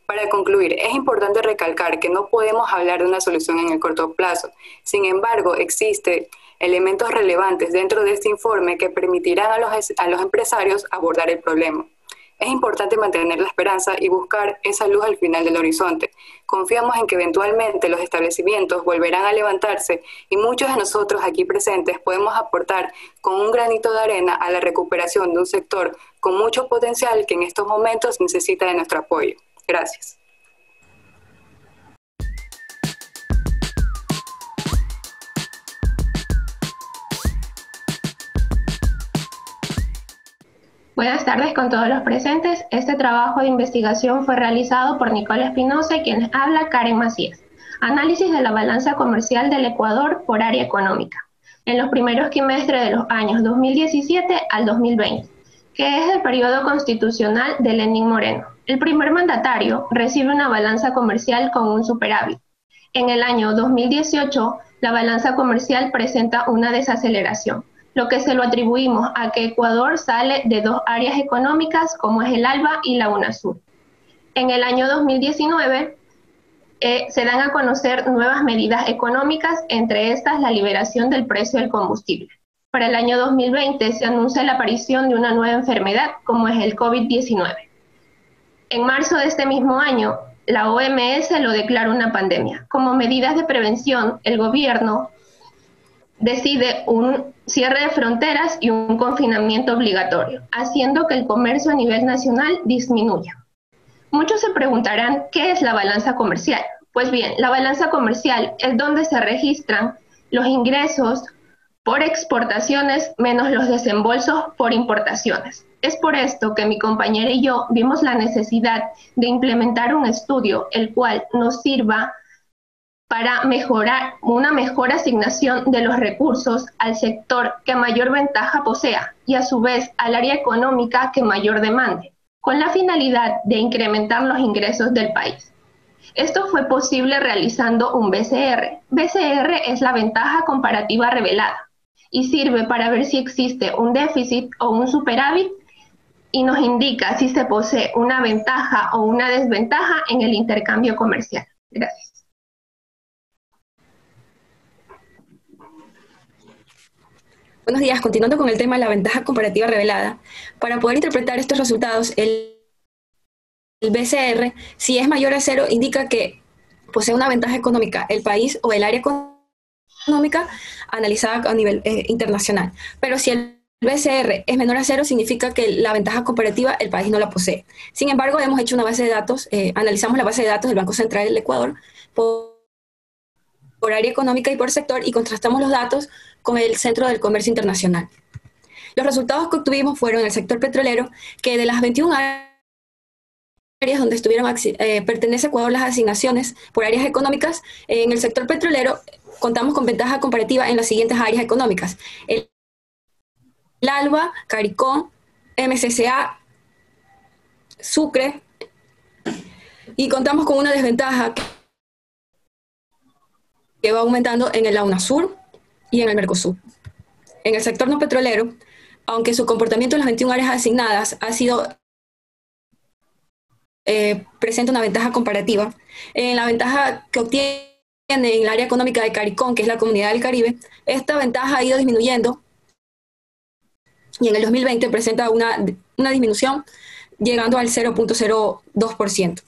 Para concluir, es importante recalcar que no podemos hablar de una solución en el corto plazo. Sin embargo, existen elementos relevantes dentro de este informe que permitirán a los empresarios abordar el problema. Es importante mantener la esperanza y buscar esa luz al final del horizonte. Confiamos en que eventualmente los establecimientos volverán a levantarse y muchos de nosotros aquí presentes podemos aportar con un granito de arena a la recuperación de un sector con mucho potencial que en estos momentos necesita de nuestro apoyo. Gracias. Buenas tardes con todos los presentes. Este trabajo de investigación fue realizado por Nicole Espinosa y quien habla Karen Macías. Análisis de la balanza comercial del Ecuador por área económica en los primeros trimestres de los años 2017 al 2020, que es el periodo constitucional de Lenín Moreno. El primer mandatario recibe una balanza comercial con un superávit. En el año 2018, la balanza comercial presenta una desaceleración, lo que se lo atribuimos a que Ecuador sale de 2 áreas económicas como es el ALBA y la UNASUR. En el año 2019 se dan a conocer nuevas medidas económicas, entre estas la liberación del precio del combustible. Para el año 2020 se anuncia la aparición de una nueva enfermedad como es el COVID-19. En marzo de este mismo año, la OMS lo declara una pandemia. Como medidas de prevención, el gobierno decide un cierre de fronteras y un confinamiento obligatorio, haciendo que el comercio a nivel nacional disminuya. Muchos se preguntarán, ¿qué es la balanza comercial? Pues bien, la balanza comercial es donde se registran los ingresos por exportaciones menos los desembolsos por importaciones. Es por esto que mi compañera y yo vimos la necesidad de implementar un estudio el cual nos sirva para mejorar una mejor asignación de los recursos al sector que mayor ventaja posea y a su vez al área económica que mayor demande, con la finalidad de incrementar los ingresos del país. Esto fue posible realizando un BCR. BCR es la ventaja comparativa revelada y sirve para ver si existe un déficit o un superávit y nos indica si se posee una ventaja o una desventaja en el intercambio comercial. Gracias. Buenos días, continuando con el tema de la ventaja comparativa revelada. Para poder interpretar estos resultados, el BCR, si es mayor a 0, indica que posee una ventaja económica el país o el área económica analizada a nivel internacional. Pero si el BCR es menor a 0, significa que la ventaja comparativa el país no la posee. Sin embargo, hemos hecho una base de datos, analizamos la base de datos del Banco Central del Ecuador por área económica y por sector y contrastamos los datos con el Centro del Comercio Internacional. Los resultados que obtuvimos fueron en el sector petrolero, que de las 21 áreas donde pertenece a Ecuador las asignaciones por áreas económicas, en el sector petrolero contamos con ventaja comparativa en las siguientes áreas económicas: el ALBA, CARICOM, MCCA, Sucre, y contamos con una desventaja que va aumentando en el UNASUR y en el Mercosur. En el sector no petrolero, aunque su comportamiento en las 21 áreas asignadas ha sido presenta una ventaja comparativa, en la ventaja que obtiene en el área económica de CARICOM, que es la Comunidad del Caribe, esta ventaja ha ido disminuyendo y en el 2020 presenta una disminución llegando al 0.02%.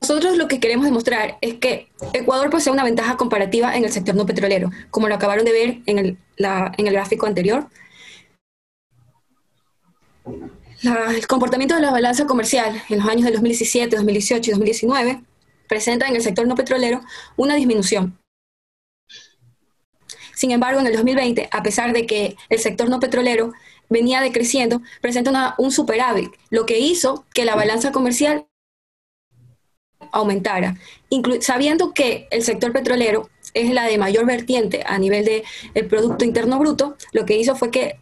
Nosotros lo que queremos demostrar es que Ecuador posee una ventaja comparativa en el sector no petrolero, como lo acabaron de ver en el gráfico anterior. El comportamiento de la balanza comercial en los años de 2017, 2018 y 2019 presenta en el sector no petrolero una disminución. Sin embargo, en el 2020, a pesar de que el sector no petrolero venía decreciendo, presenta un superávit, lo que hizo que la balanza comercial aumentara, sabiendo que el sector petrolero es la de mayor vertiente a nivel del Producto Interno Bruto. Lo que hizo fue que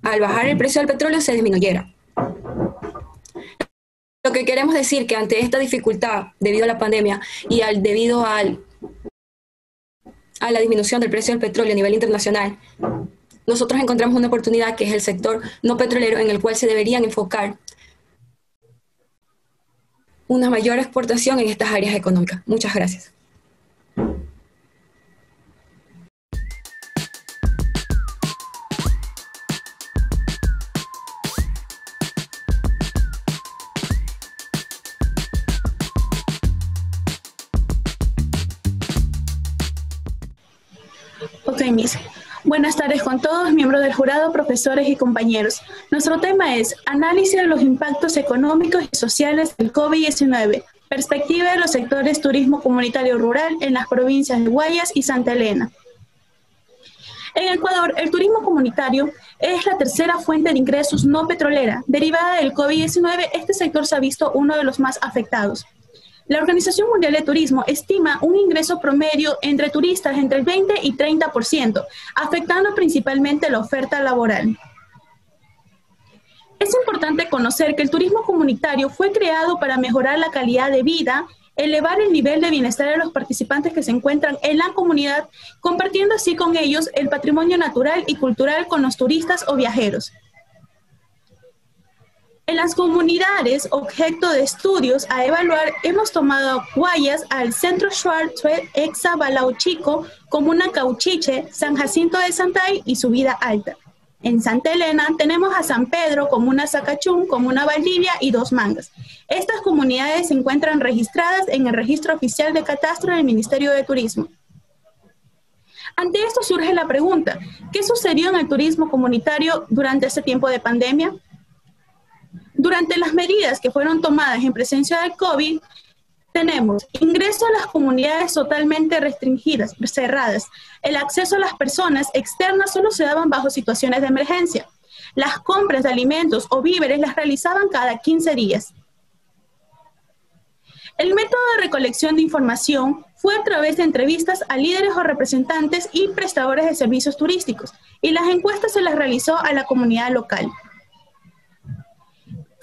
al bajar el precio del petróleo se disminuyera. Lo que queremos decir que ante esta dificultad debido a la pandemia y debido a la disminución del precio del petróleo a nivel internacional, nosotros encontramos una oportunidad que es el sector no petrolero, en el cual se deberían enfocar una mayor exportación en estas áreas económicas. Muchas gracias. Ok, Miss. Buenas tardes con todos, miembros del jurado, profesores y compañeros. Nuestro tema es análisis de los impactos económicos y sociales del COVID-19, perspectiva de los sectores turismo comunitario rural en las provincias de Guayas y Santa Elena. En Ecuador, el turismo comunitario es la tercera fuente de ingresos no petrolera. Derivada del COVID-19, este sector se ha visto uno de los más afectados. La Organización Mundial de Turismo estima un ingreso promedio entre turistas entre el 20 y 30%, afectando principalmente la oferta laboral. Es importante conocer que el turismo comunitario fue creado para mejorar la calidad de vida, elevar el nivel de bienestar de los participantes que se encuentran en la comunidad, compartiendo así con ellos el patrimonio natural y cultural con los turistas o viajeros. En las comunidades objeto de estudios a evaluar, hemos tomado Guayas al Centro Schwarzwald, Exa, Balao Chico, Comuna Cauchiche, San Jacinto de Santay y Subida Alta. En Santa Elena tenemos a San Pedro, Comuna Zacachún, Comuna Valdivia y Dos Mangas. Estas comunidades se encuentran registradas en el Registro Oficial de Catastro del Ministerio de Turismo. Ante esto surge la pregunta, ¿qué sucedió en el turismo comunitario durante este tiempo de pandemia? Durante las medidas que fueron tomadas en presencia del COVID, tenemos ingreso a las comunidades totalmente restringidas, cerradas. El acceso a las personas externas solo se daban bajo situaciones de emergencia. Las compras de alimentos o víveres las realizaban cada 15 días. El método de recolección de información fue a través de entrevistas a líderes o representantes y prestadores de servicios turísticos, y las encuestas se las realizó a la comunidad local.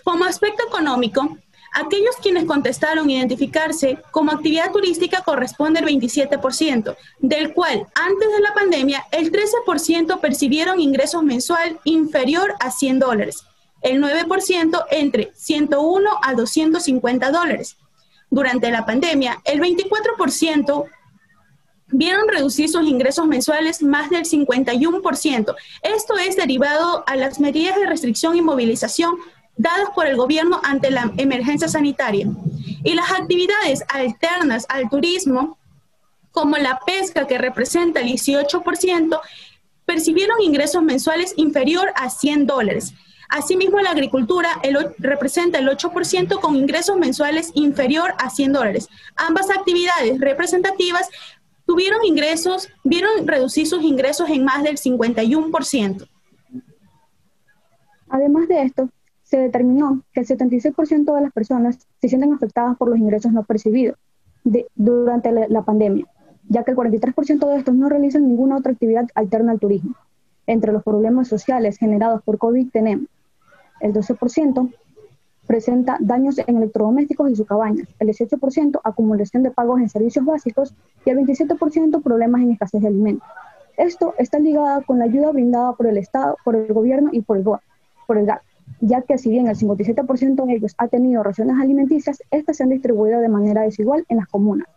Como aspecto económico, aquellos quienes contestaron identificarse como actividad turística corresponde al 27%, del cual antes de la pandemia el 13% percibieron ingresos mensual inferior a $100, el 9% entre $101 a $250. Durante la pandemia, el 24% vieron reducir sus ingresos mensuales más del 51%. Esto es derivado a las medidas de restricción y movilización dadas por el gobierno ante la emergencia sanitaria. Y las actividades alternas al turismo, como la pesca, que representa el 18%, percibieron ingresos mensuales inferior a $100. Asimismo, la agricultura representa el 8% con ingresos mensuales inferior a $100. Ambas actividades representativas vieron reducir sus ingresos en más del 51%. Además de esto, se determinó que el 76% de las personas se sienten afectadas por los ingresos no percibidos durante la pandemia, ya que el 43% de estos no realizan ninguna otra actividad alterna al turismo. Entre los problemas sociales generados por COVID tenemos el 12% presenta daños en electrodomésticos y sus cabañas, el 18% acumulación de pagos en servicios básicos y el 27% problemas en escasez de alimentos. Esto está ligado con la ayuda brindada por el Estado, por el gobierno y por el GAC, ya que si bien el 57% de ellos ha tenido raciones alimenticias, estas se han distribuido de manera desigual en las comunas.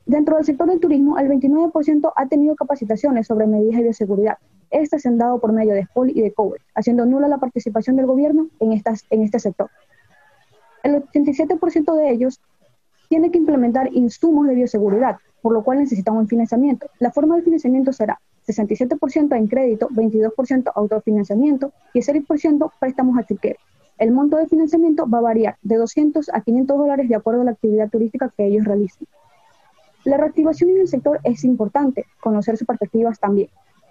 Dentro del sector del turismo, el 29% ha tenido capacitaciones sobre medidas de bioseguridad. Estas se han dado por medio de SPOL y de COBRE, haciendo nula la participación del gobierno en este sector. El 87% de ellos tiene que implementar insumos de bioseguridad, por lo cual necesitan un financiamiento. La forma de financiamiento será 67% en crédito, 22% autofinanciamiento y 6% préstamos a chequera. El monto de financiamiento va a variar de $200 a $500 de acuerdo a la actividad turística que ellos realicen. La reactivación en el sector es importante, conocer sus perspectivas también.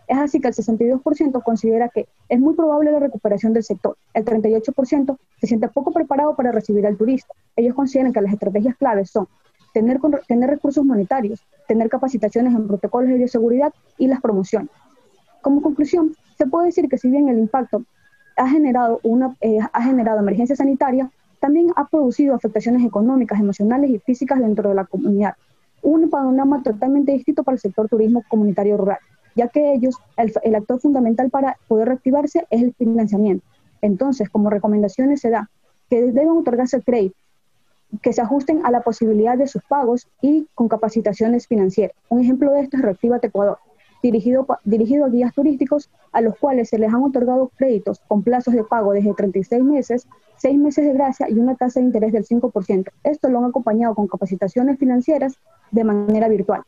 Es así que el 62% considera que es muy probable la recuperación del sector. El 38% se siente poco preparado para recibir al turista. Ellos consideran que las estrategias claves son tener recursos monetarios, tener capacitaciones en protocolos de bioseguridad y las promociones. Como conclusión, se puede decir que si bien el impacto ha generado emergencia sanitaria, también ha producido afectaciones económicas, emocionales y físicas dentro de la comunidad. Un panorama totalmente distinto para el sector turismo comunitario rural, ya que el actor fundamental para poder reactivarse es el financiamiento. Entonces, como recomendaciones se da que deben otorgarse créditos que se ajusten a la posibilidad de sus pagos y con capacitaciones financieras. Un ejemplo de esto es Reactívate Ecuador, dirigido a guías turísticos a los cuales se les han otorgado créditos con plazos de pago desde 36 meses, 6 meses de gracia y una tasa de interés del 5%. Esto lo han acompañado con capacitaciones financieras de manera virtual.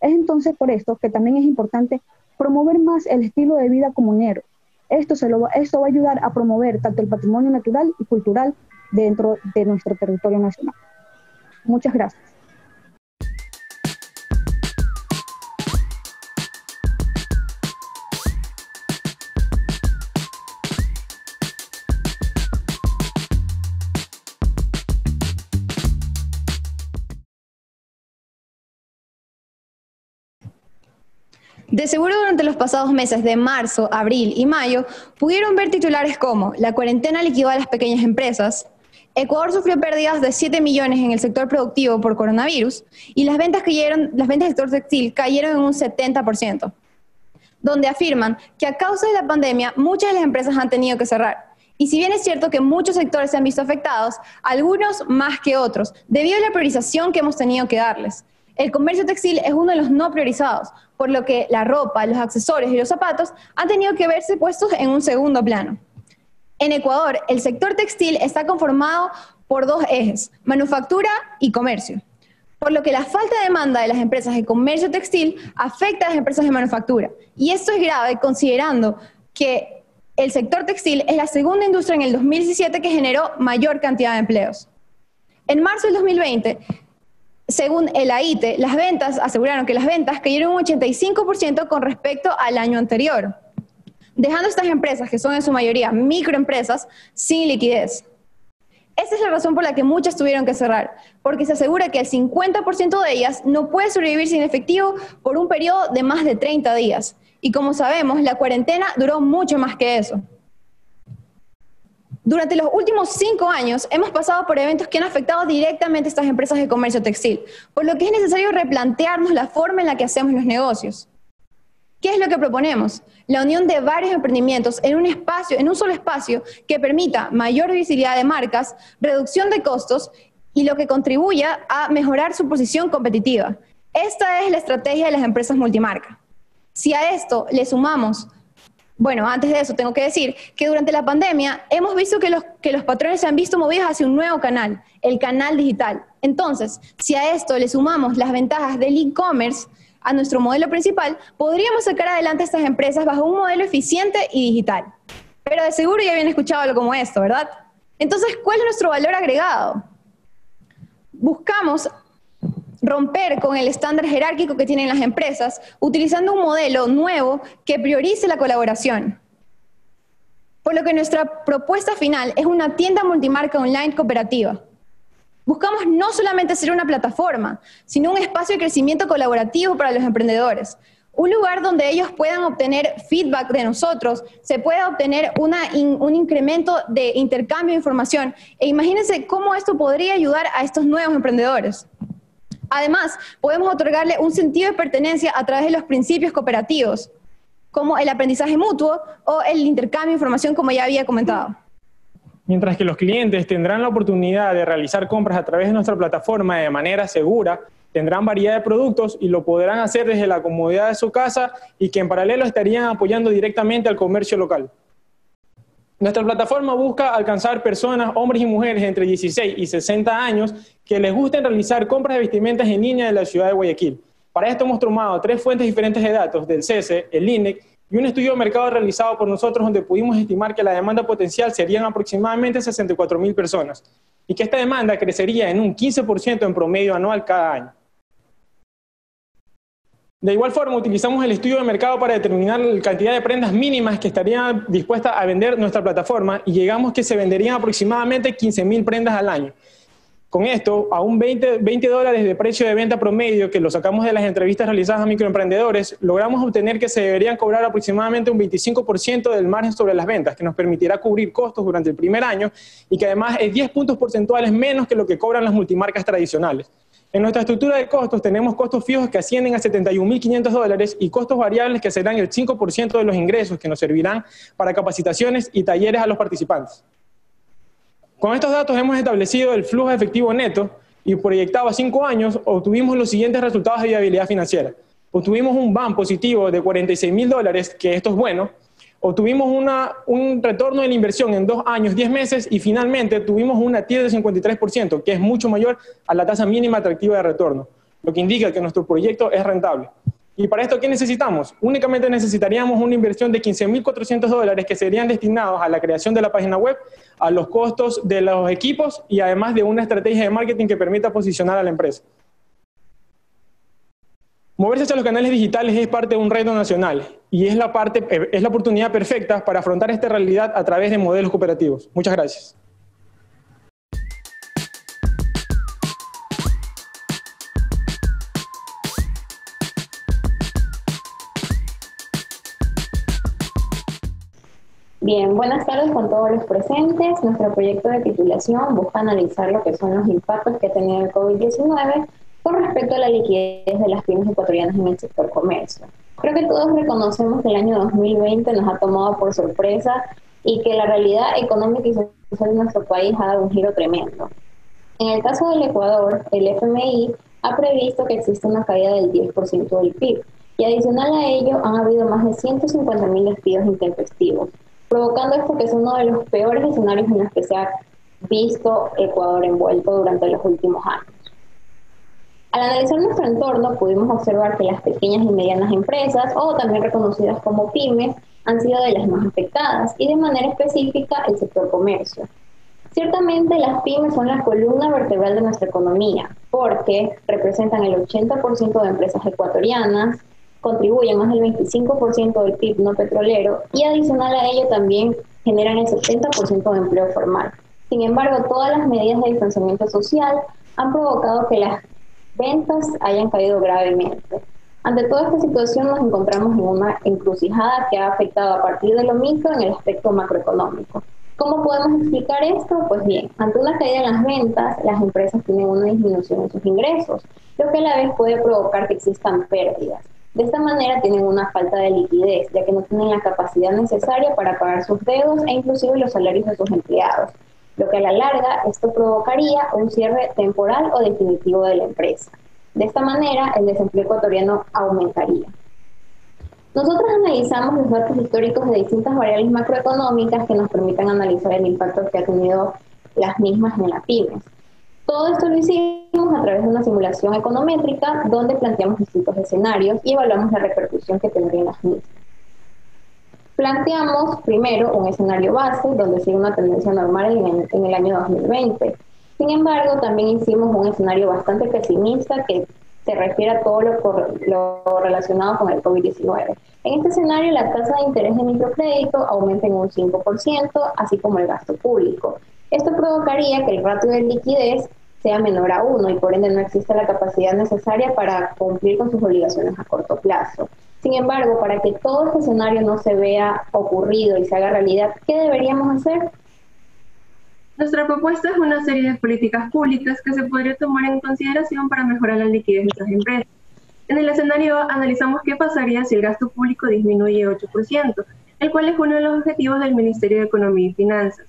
Es entonces por esto que también es importante promover más el estilo de vida comunero. Esto va a ayudar a promover tanto el patrimonio natural y cultural dentro de nuestro territorio nacional. Muchas gracias. De seguro durante los pasados meses de marzo, abril y mayo pudieron ver titulares como la cuarentena liquidó a las pequeñas empresas, Ecuador sufrió pérdidas de 7 millones en el sector productivo por coronavirus y las ventas del sector textil cayeron en un 70%, donde afirman que a causa de la pandemia muchas de las empresas han tenido que cerrar. Y si bien es cierto que muchos sectores se han visto afectados, algunos más que otros, debido a la priorización que hemos tenido que darles. El comercio textil es uno de los no priorizados, por lo que la ropa, los accesorios y los zapatos han tenido que verse puestos en un segundo plano. En Ecuador, el sector textil está conformado por dos ejes, manufactura y comercio, por lo que la falta de demanda de las empresas de comercio textil afecta a las empresas de manufactura. Y esto es grave considerando que el sector textil es la segunda industria en el 2017 que generó mayor cantidad de empleos. En marzo del 2020, según el AITE, aseguraron que las ventas cayeron un 85% con respecto al año anterior, dejando a estas empresas, que son en su mayoría microempresas, sin liquidez. Esa es la razón por la que muchas tuvieron que cerrar, porque se asegura que el 50% de ellas no puede sobrevivir sin efectivo por un periodo de más de 30 días. Y como sabemos, la cuarentena duró mucho más que eso. Durante los últimos 5 años hemos pasado por eventos que han afectado directamente a estas empresas de comercio textil, por lo que es necesario replantearnos la forma en la que hacemos los negocios. ¿Qué es lo que proponemos? La unión de varios emprendimientos en un solo espacio que permita mayor visibilidad de marcas, reducción de costos y lo que contribuya a mejorar su posición competitiva. Esta es la estrategia de las empresas multimarca. Si a esto le sumamos, antes de eso tengo que decir que durante la pandemia hemos visto que los patrones se han visto movidos hacia un nuevo canal, el canal digital. Entonces, si a esto le sumamos las ventajas del e-commerce a nuestro modelo principal, podríamos sacar adelante estas empresas bajo un modelo eficiente y digital. Pero de seguro ya habían escuchado algo como esto, ¿verdad? Entonces, ¿cuál es nuestro valor agregado? Buscamos romper con el estándar jerárquico que tienen las empresas, utilizando un modelo nuevo que priorice la colaboración. Por lo que nuestra propuesta final es una tienda multimarca online cooperativa. Buscamos no solamente ser una plataforma, sino un espacio de crecimiento colaborativo para los emprendedores. Un lugar donde ellos puedan obtener feedback de nosotros, se pueda obtener un incremento de intercambio de información. E imagínense cómo esto podría ayudar a estos nuevos emprendedores. Además, podemos otorgarle un sentido de pertenencia a través de los principios cooperativos, como el aprendizaje mutuo o el intercambio de información, como ya había comentado. Mientras que los clientes tendrán la oportunidad de realizar compras a través de nuestra plataforma de manera segura, tendrán variedad de productos y lo podrán hacer desde la comodidad de su casa y que en paralelo estarían apoyando directamente al comercio local. Nuestra plataforma busca alcanzar personas, hombres y mujeres entre 16 y 60 años que les gusten realizar compras de vestimentas en línea de la ciudad de Guayaquil. Para esto hemos tomado 3 fuentes diferentes de datos del CESE, el INEC y un estudio de mercado realizado por nosotros donde pudimos estimar que la demanda potencial serían aproximadamente 64.000 personas y que esta demanda crecería en un 15% en promedio anual cada año. De igual forma, utilizamos el estudio de mercado para determinar la cantidad de prendas mínimas que estarían dispuestas a vender nuestra plataforma y llegamos que se venderían aproximadamente 15.000 prendas al año. Con esto, a un $20 de precio de venta promedio, que lo sacamos de las entrevistas realizadas a microemprendedores, logramos obtener que se deberían cobrar aproximadamente un 25% del margen sobre las ventas, que nos permitirá cubrir costos durante el primer año y que además es 10 puntos porcentuales menos que lo que cobran las multimarcas tradicionales. En nuestra estructura de costos tenemos costos fijos que ascienden a $71.500 y costos variables que serán el 5% de los ingresos que nos servirán para capacitaciones y talleres a los participantes. Con estos datos hemos establecido el flujo efectivo neto y proyectado a 5 años obtuvimos los siguientes resultados de viabilidad financiera. Obtuvimos un BAM positivo de $46.000, que esto es bueno. Obtuvimos un retorno de la inversión en 2 años, 10 meses y finalmente tuvimos una TIR de 53%, que es mucho mayor a la tasa mínima atractiva de retorno, lo que indica que nuestro proyecto es rentable. ¿Y para esto qué necesitamos? Únicamente necesitaríamos una inversión de $15.400 que serían destinados a la creación de la página web, a los costos de los equipos y además de una estrategia de marketing que permita posicionar a la empresa. Moverse hacia los canales digitales es parte de un reto nacional y es la oportunidad perfecta para afrontar esta realidad a través de modelos cooperativos. Muchas gracias. Bien, buenas tardes con todos los presentes. Nuestro proyecto de titulación busca analizar lo que son los impactos que ha tenido el COVID-19 con respecto a la liquidez de las pymes ecuatorianas en el sector comercio. Creo que todos reconocemos que el año 2020 nos ha tomado por sorpresa y que la realidad económica y social de nuestro país ha dado un giro tremendo. En el caso del Ecuador, el FMI ha previsto que existe una caída del 10% del PIB, y adicional a ello han habido más de 150.000 despidos intempestivos, provocando esto que es uno de los peores escenarios en los que se ha visto Ecuador envuelto durante los últimos años. Al analizar nuestro entorno, pudimos observar que las pequeñas y medianas empresas, o también reconocidas como pymes, han sido de las más afectadas, y de manera específica el sector comercio. Ciertamente las pymes son la columna vertebral de nuestra economía, porque representan el 80% de empresas ecuatorianas, contribuyen más del 25% del PIB no petrolero, y adicional a ello también generan el 70% de empleo formal. Sin embargo, todas las medidas de distanciamiento social han provocado que las ventas hayan caído gravemente. Ante toda esta situación nos encontramos en una encrucijada que ha afectado a partir de lo micro en el aspecto macroeconómico. ¿Cómo podemos explicar esto? Pues bien, ante una caída en las ventas, las empresas tienen una disminución en sus ingresos, lo que a la vez puede provocar que existan pérdidas. De esta manera tienen una falta de liquidez, ya que no tienen la capacidad necesaria para pagar sus deudas e inclusive los salarios de sus empleados, lo que a la larga esto provocaría un cierre temporal o definitivo de la empresa. De esta manera, el desempleo ecuatoriano aumentaría. Nosotros analizamos los datos históricos de distintas variables macroeconómicas que nos permitan analizar el impacto que ha tenido las mismas en las pymes. Todo esto lo hicimos a través de una simulación econométrica donde planteamos distintos escenarios y evaluamos la repercusión que tendrían las mismas. Planteamos primero un escenario base donde sigue una tendencia normal en el año 2020. Sin embargo, también hicimos un escenario bastante pesimista que se refiere a todo lo relacionado con el COVID-19. En este escenario, la tasa de interés de microcrédito aumenta en un 5%, así como el gasto público. Esto provocaría que el ratio de liquidez sea menor a 1 y por ende no existe la capacidad necesaria para cumplir con sus obligaciones a corto plazo. Sin embargo, para que todo este escenario no se vea ocurrido y se haga realidad, ¿qué deberíamos hacer? Nuestra propuesta es una serie de políticas públicas que se podría tomar en consideración para mejorar la liquidez de nuestras empresas. En el escenario A analizamos qué pasaría si el gasto público disminuye 8%, el cual es uno de los objetivos del Ministerio de Economía y Finanzas.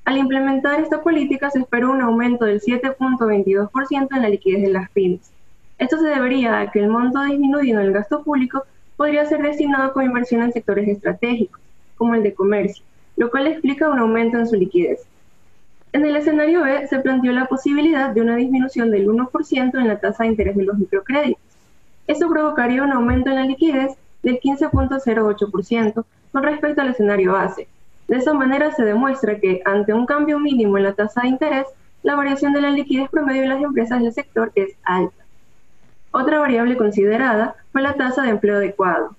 Al implementar esta política se espera un aumento del 7.22% en la liquidez de las pymes. Esto se debería a que el monto disminuido en el gasto público podría ser destinado como inversión en sectores estratégicos, como el de comercio, lo cual explica un aumento en su liquidez. En el escenario B se planteó la posibilidad de una disminución del 1% en la tasa de interés de los microcréditos. Esto provocaría un aumento en la liquidez del 15.08% con respecto al escenario base. De esa manera se demuestra que, ante un cambio mínimo en la tasa de interés, la variación de la liquidez promedio de las empresas del sector es alta. Otra variable considerada fue la tasa de empleo adecuado.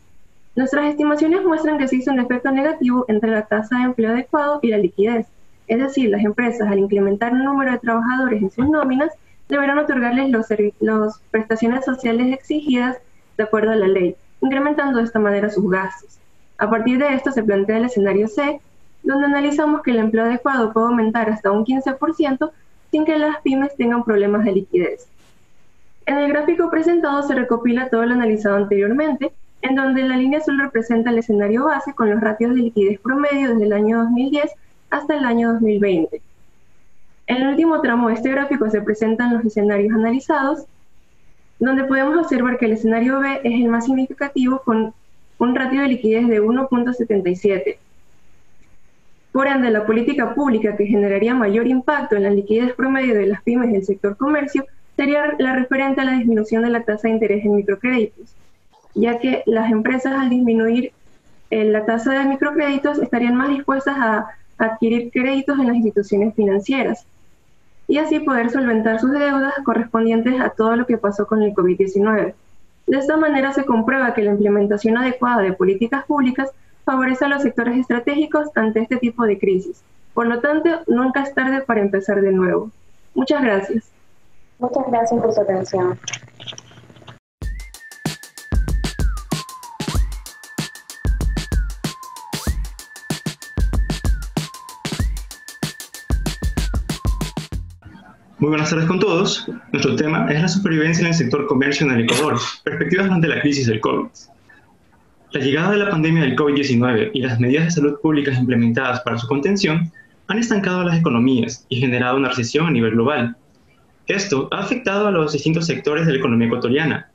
Nuestras estimaciones muestran que existe un efecto negativo entre la tasa de empleo adecuado y la liquidez. Es decir, las empresas, al incrementar el número de trabajadores en sus nóminas, deberán otorgarles las prestaciones sociales exigidas de acuerdo a la ley, incrementando de esta manera sus gastos. A partir de esto se plantea el escenario C, donde analizamos que el empleo adecuado puede aumentar hasta un 15% sin que las pymes tengan problemas de liquidez. En el gráfico presentado se recopila todo lo analizado anteriormente, en donde la línea azul representa el escenario base con los ratios de liquidez promedio desde el año 2010 hasta el año 2020. En el último tramo de este gráfico se presentan los escenarios analizados, donde podemos observar que el escenario B es el más significativo con un ratio de liquidez de 1.77. Por ende, la política pública que generaría mayor impacto en la liquidez promedio de las pymes del sector comercio sería la referente a la disminución de la tasa de interés en microcréditos, ya que las empresas al disminuir la tasa de microcréditos estarían más dispuestas a adquirir créditos en las instituciones financieras y así poder solventar sus deudas correspondientes a todo lo que pasó con el COVID-19. De esta manera se comprueba que la implementación adecuada de políticas públicas favorece a los sectores estratégicos ante este tipo de crisis. Por lo tanto, nunca es tarde para empezar de nuevo. Muchas gracias. Muchas gracias por su atención. Muy buenas tardes con todos. Nuestro tema es la supervivencia en el sector comercio en el Ecuador, perspectivas ante la crisis del COVID. La llegada de la pandemia del COVID-19 y las medidas de salud públicas implementadas para su contención han estancado a las economías y generado una recesión a nivel global. Esto ha afectado a los distintos sectores de la economía ecuatoriana,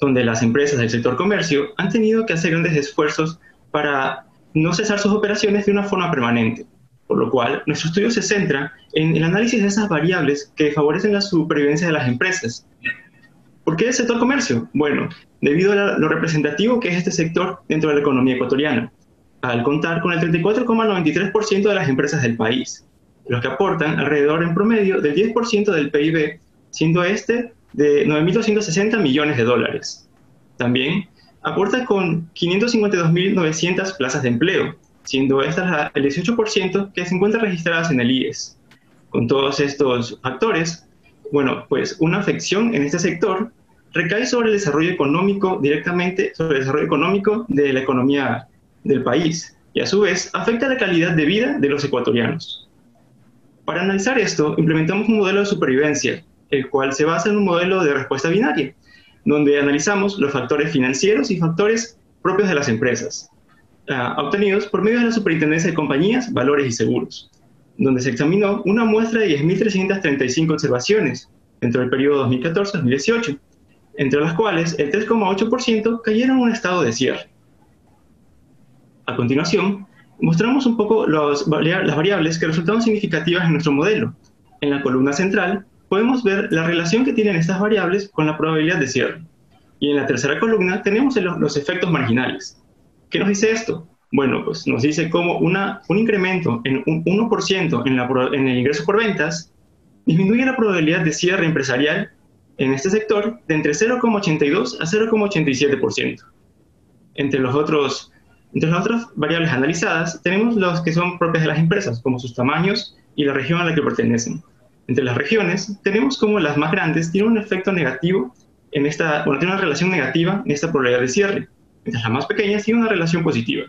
donde las empresas del sector comercio han tenido que hacer grandes esfuerzos para no cesar sus operaciones de una forma permanente, por lo cual nuestro estudio se centra en el análisis de esas variables que favorecen la supervivencia de las empresas. ¿Por qué el sector comercio? Bueno, debido a lo representativo que es este sector dentro de la economía ecuatoriana, al contar con el 34,93% de las empresas del país, los que aportan alrededor en promedio del 10% del PIB, siendo este de 9.260 millones de dólares. También aporta con 552.900 plazas de empleo, siendo estas el 18% que se encuentran registradas en el IES. Con todos estos factores, bueno, pues una afección en este sector recae sobre el desarrollo económico, directamente sobre el desarrollo económico de la economía del país, y a su vez afecta la calidad de vida de los ecuatorianos. Para analizar esto, implementamos un modelo de supervivencia, el cual se basa en un modelo de respuesta binaria, donde analizamos los factores financieros y factores propios de las empresas, obtenidos por medio de la Superintendencia de Compañías, Valores y Seguros, donde se examinó una muestra de 10.335 observaciones dentro del periodo 2014-2018, entre las cuales el 3,8% cayeron en un estado de cierre. A continuación, mostramos un poco las variables que resultaron significativas en nuestro modelo. En la columna central podemos ver la relación que tienen estas variables con la probabilidad de cierre. Y en la tercera columna tenemos los efectos marginales. ¿Qué nos dice esto? Bueno, pues nos dice cómo un incremento en un 1% en el ingreso por ventas disminuye la probabilidad de cierre empresarial en este sector de entre 0,82 a 0,87%. Entre las otras variables analizadas, tenemos las que son propias de las empresas, como sus tamaños y la región a la que pertenecen. Entre las regiones, tenemos como las más grandes tienen un efecto negativo tienen una relación negativa en esta probabilidad de cierre, mientras las más pequeñas tienen una relación positiva.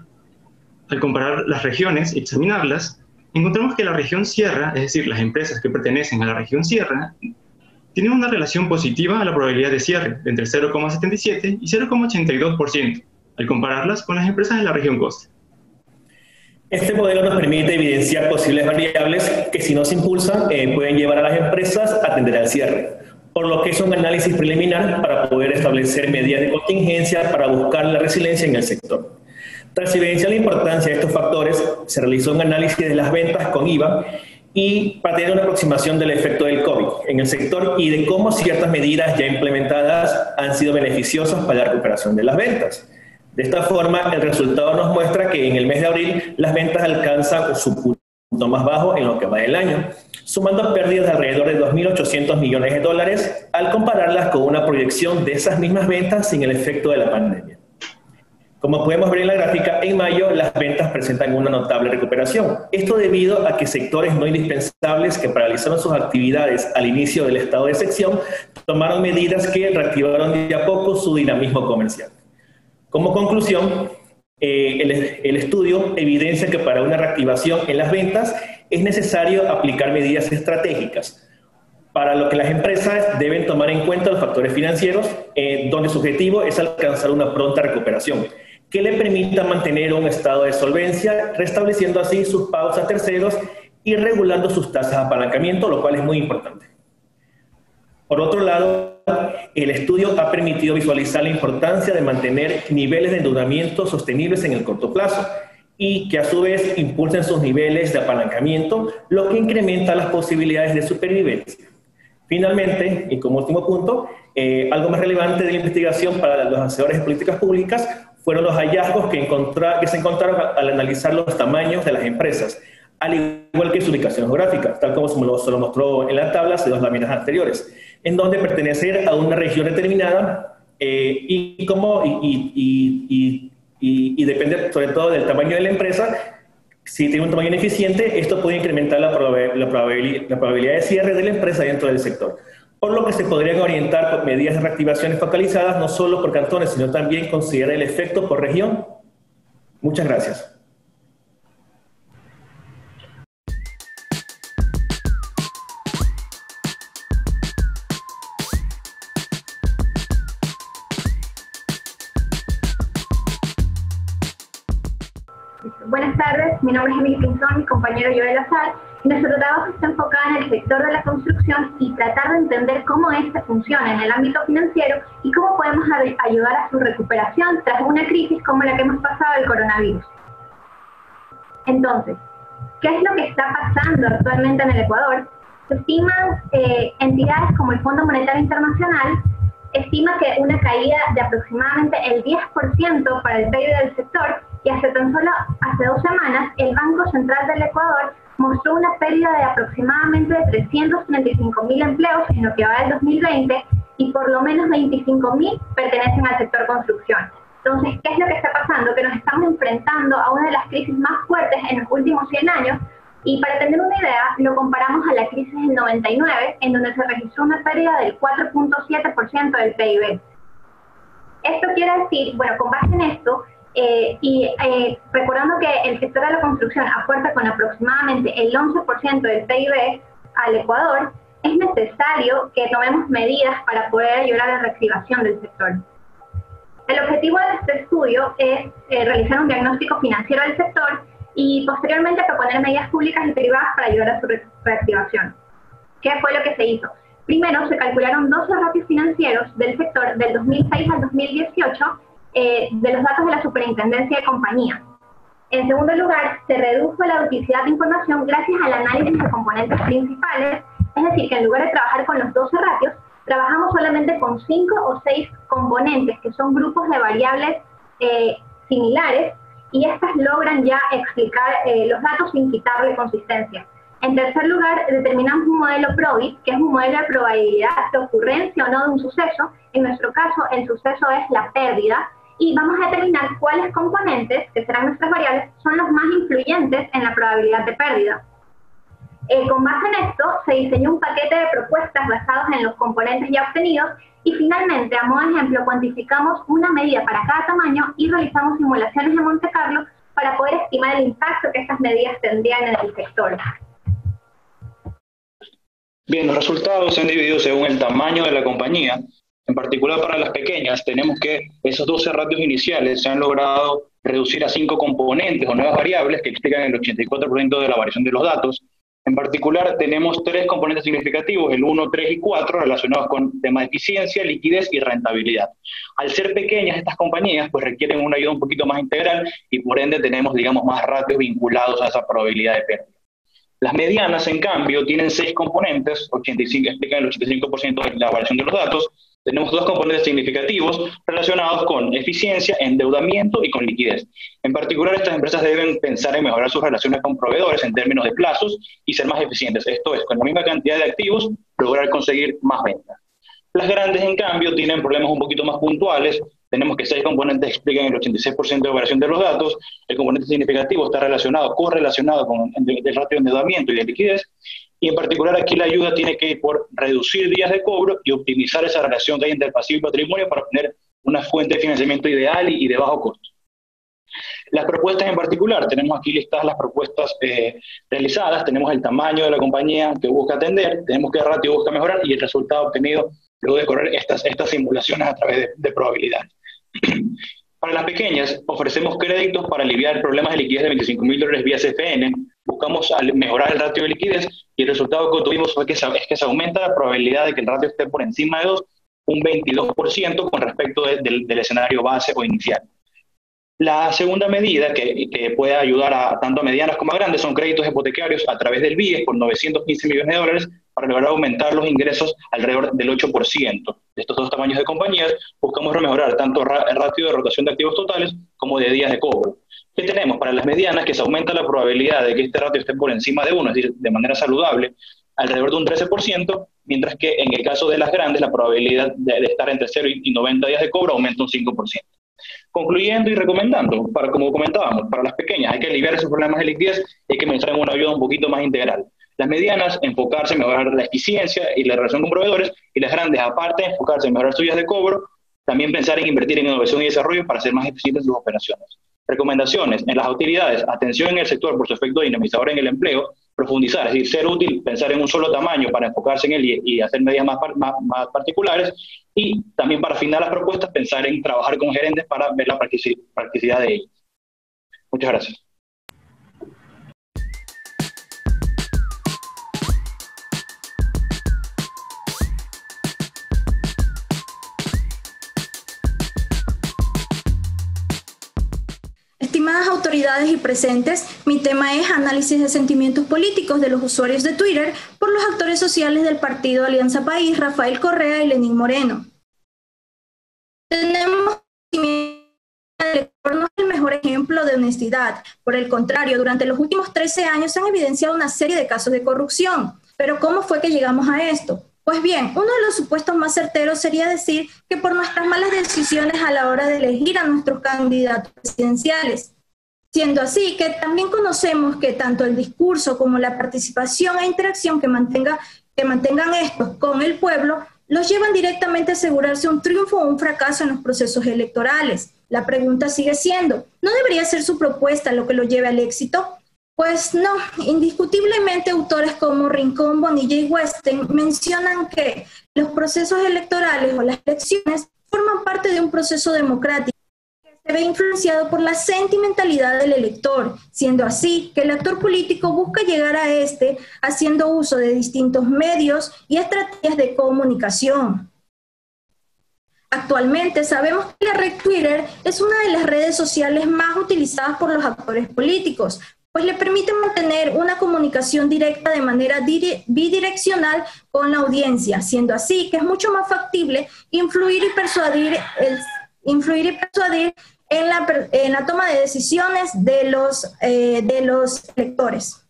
Al comparar las regiones y examinarlas, encontramos que la región sierra, es decir, las empresas que pertenecen a la región sierra, tienen una relación positiva a la probabilidad de cierre, de entre 0,77 y 0,82%, al compararlas con las empresas de la región costa. Este modelo nos permite evidenciar posibles variables que, si no se impulsan, pueden llevar a las empresas a tender al cierre, por lo que es un análisis preliminar para poder establecer medidas de contingencia para buscar la resiliencia en el sector. Tras evidenciar la importancia de estos factores, se realizó un análisis de las ventas con IVA y para tener una aproximación del efecto del COVID en el sector y de cómo ciertas medidas ya implementadas han sido beneficiosas para la recuperación de las ventas. De esta forma, el resultado nos muestra que en el mes de abril las ventas alcanzan su punto más bajo en lo que va del año, sumando pérdidas de alrededor de 2.800 millones de dólares al compararlas con una proyección de esas mismas ventas sin el efecto de la pandemia. Como podemos ver en la gráfica, en mayo las ventas presentan una notable recuperación. Esto debido a que sectores no indispensables que paralizaron sus actividades al inicio del estado de excepción tomaron medidas que reactivaron de a poco su dinamismo comercial. Como conclusión, el estudio evidencia que para una reactivación en las ventas es necesario aplicar medidas estratégicas, para lo que las empresas deben tomar en cuenta los factores financieros, donde su objetivo es alcanzar una pronta recuperación, que le permita mantener un estado de solvencia, restableciendo así sus pagos a terceros y regulando sus tasas de apalancamiento, lo cual es muy importante. Por otro lado, el estudio ha permitido visualizar la importancia de mantener niveles de endeudamiento sostenibles en el corto plazo y que a su vez impulsen sus niveles de apalancamiento, lo que incrementa las posibilidades de supervivencia. Finalmente, y como último punto, algo más relevante de la investigación para los hacedores de políticas públicas fueron los hallazgos que se encontraron al analizar los tamaños de las empresas, al igual que su ubicación geográfica, tal como se lo mostró en la tabla de las láminas anteriores, en donde pertenecer a una región determinada y depende sobre todo del tamaño de la empresa. Si tiene un tamaño ineficiente, esto puede incrementar la probabilidad de cierre de la empresa dentro del sector, por lo que se podrían orientar por medidas de reactivaciones focalizadas no solo por cantones, sino también considerar el efecto por región. Muchas gracias. Buenas tardes, mi nombre es Emily Pinzón, mi compañero Joel Azar, Nuestro trabajo está enfocado en el sector de la construcción y tratar de entender cómo éste funciona en el ámbito financiero y cómo podemos ayudar a su recuperación tras una crisis como la que hemos pasado del coronavirus. Entonces, ¿qué es lo que está pasando actualmente en el Ecuador? Se estiman entidades como el Fondo Monetario Internacional, estima que una caída de aproximadamente el 10% para el PIB del sector, y hace 2 semanas el Banco Central del Ecuador mostró una pérdida de aproximadamente 335.000 empleos en lo que va del 2020 y por lo menos 25.000 pertenecen al sector construcción. Entonces, ¿qué es lo que está pasando? Que nos estamos enfrentando a una de las crisis más fuertes en los últimos 100 años y para tener una idea, lo comparamos a la crisis del 99, en donde se registró una pérdida del 4.7% del PIB. Esto quiere decir, bueno, con base en esto, recordando que el sector de la construcción aporta con aproximadamente el 11% del PIB al Ecuador, es necesario que tomemos medidas para poder ayudar a la reactivación del sector. El objetivo de este estudio es realizar un diagnóstico financiero del sector y posteriormente proponer medidas públicas y privadas para ayudar a su reactivación. ¿Qué fue lo que se hizo? Primero, se calcularon 12 ratios financieros del sector del 2006 al 2018 de los datos de la Superintendencia de Compañías. En segundo lugar, se redujo la duplicidad de información gracias al análisis de componentes principales, es decir, que en lugar de trabajar con los 12 ratios, trabajamos solamente con 5 o 6 componentes, que son grupos de variables similares, y estas logran ya explicar los datos sin quitarle consistencia. En tercer lugar, determinamos un modelo PROBI, que es un modelo de probabilidad de ocurrencia o no de un suceso. En nuestro caso, el suceso es la pérdida, y vamos a determinar cuáles componentes, que serán nuestras variables, son los más influyentes en la probabilidad de pérdida. Con base en esto, se diseñó un paquete de propuestas basados en los componentes ya obtenidos y finalmente, a modo de ejemplo, cuantificamos una medida para cada tamaño y realizamos simulaciones de Monte Carlo para poder estimar el impacto que estas medidas tendrían en el sector. Bien, los resultados se han dividido según el tamaño de la compañía. En particular para las pequeñas, tenemos que esos 12 ratios iniciales se han logrado reducir a 5 componentes o nuevas variables que explican el 84% de la variación de los datos. En particular, tenemos 3 componentes significativos, el 1, 3 y 4, relacionados con temas de eficiencia, liquidez y rentabilidad. Al ser pequeñas estas compañías, pues requieren una ayuda un poquito más integral y por ende tenemos, digamos, más ratios vinculados a esa probabilidad de pérdida. Las medianas, en cambio, tienen 6 componentes, 85, explican el 85% de la variación de los datos. Tenemos 2 componentes significativos relacionados con eficiencia, endeudamiento y con liquidez. En particular, estas empresas deben pensar en mejorar sus relaciones con proveedores en términos de plazos y ser más eficientes. Esto es, con la misma cantidad de activos, lograr conseguir más ventas. Las grandes, en cambio, tienen problemas un poquito más puntuales. Tenemos que 6 componentes explican el 86% de variación de los datos. El componente significativo está correlacionado con el ratio de endeudamiento y de liquidez. Y en particular aquí la ayuda tiene que ir por reducir días de cobro y optimizar esa relación que hay entre el pasivo y patrimonio para obtener una fuente de financiamiento ideal y de bajo costo. Las propuestas en particular, tenemos aquí listadas las propuestas realizadas, tenemos el tamaño de la compañía que busca atender, tenemos qué ratio busca mejorar y el resultado obtenido luego de correr estas simulaciones a través de probabilidades. Para las pequeñas, ofrecemos créditos para aliviar problemas de liquidez de $25.000 vía CFN. Buscamos mejorar el ratio de liquidez y el resultado que obtuvimos fue que se aumenta la probabilidad de que el ratio esté por encima de 2, un 22% con respecto del escenario base o inicial. La segunda medida que puede ayudar a tanto a medianas como a grandes son créditos hipotecarios a través del BIES por $915 millones para lograr aumentar los ingresos alrededor del 8%. De estos 2 tamaños de compañías buscamos mejorar tanto el ratio de rotación de activos totales como de días de cobro. ¿Qué tenemos? Para las medianas, que se aumenta la probabilidad de que este ratio esté por encima de 1, es decir, de manera saludable, alrededor de un 13%, mientras que en el caso de las grandes la probabilidad de estar entre 0 y 90 días de cobro aumenta un 5%. Concluyendo y recomendando, como comentábamos, para las pequeñas hay que aliviar esos problemas de liquidez y hay que pensar en una ayuda un poquito más integral. Las medianas, enfocarse en mejorar la eficiencia y la relación con proveedores, y las grandes, aparte, enfocarse en mejorar sus días de cobro, también pensar en invertir en innovación y desarrollo para ser más eficientes en sus operaciones. Recomendaciones: en las utilidades, atención en el sector por su efecto dinamizador en el empleo, profundizar, es decir, ser útil, pensar en un solo tamaño para enfocarse en él y hacer medidas más particulares, y también para afinar las propuestas, pensar en trabajar con gerentes para ver la practicidad de ellas. Muchas gracias. Estimadas autoridades y presentes, mi tema es análisis de sentimientos políticos de los usuarios de Twitter por los actores sociales del partido Alianza País, Rafael Correa y Lenín Moreno. Tenemos no es el mejor ejemplo de honestidad. Por el contrario, durante los últimos 13 años se han evidenciado una serie de casos de corrupción. Pero ¿cómo fue que llegamos a esto? Pues bien, uno de los supuestos más certeros sería decir que por nuestras malas decisiones a la hora de elegir a nuestros candidatos presidenciales. Siendo así, que también conocemos que tanto el discurso como la participación e interacción que mantengan estos con el pueblo los llevan directamente a asegurarse un triunfo o un fracaso en los procesos electorales. La pregunta sigue siendo, ¿no debería ser su propuesta lo que lo lleve al éxito? Pues no, indiscutiblemente autores como Rincón, Bonilla y Westen mencionan que los procesos electorales o las elecciones forman parte de un proceso democrático que se ve influenciado por la sentimentalidad del elector, siendo así que el actor político busca llegar a este haciendo uso de distintos medios y estrategias de comunicación. Actualmente sabemos que la red Twitter es una de las redes sociales más utilizadas por los actores políticos, pues le permite mantener una comunicación directa de manera bidireccional con la audiencia, siendo así que es mucho más factible influir y persuadir en la toma de decisiones de los electores.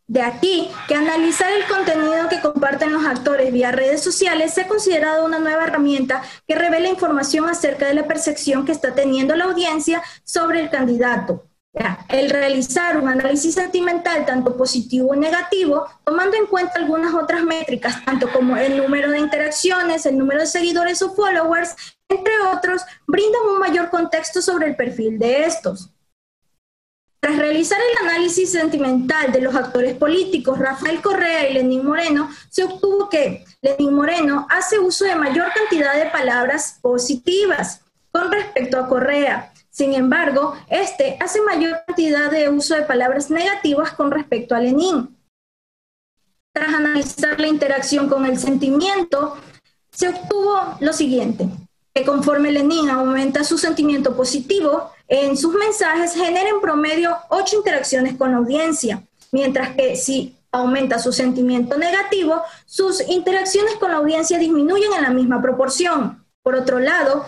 De aquí que analizar el contenido que comparten los actores vía redes sociales se ha considerado una nueva herramienta que revela información acerca de la percepción que está teniendo la audiencia sobre el candidato. El realizar un análisis sentimental tanto positivo y negativo, tomando en cuenta algunas otras métricas, tanto como el número de interacciones, el número de seguidores o followers, entre otros, brindan un mayor contexto sobre el perfil de estos. Tras realizar el análisis sentimental de los actores políticos Rafael Correa y Lenín Moreno, se obtuvo que Lenín Moreno hace uso de mayor cantidad de palabras positivas con respecto a Correa. Sin embargo, este hace mayor cantidad de uso de palabras negativas con respecto a Lenín. Tras analizar la interacción con el sentimiento, se obtuvo lo siguiente, que conforme Lenín aumenta su sentimiento positivo, en sus mensajes genera en promedio 8 interacciones con la audiencia, mientras que si aumenta su sentimiento negativo, sus interacciones con la audiencia disminuyen en la misma proporción. Por otro lado,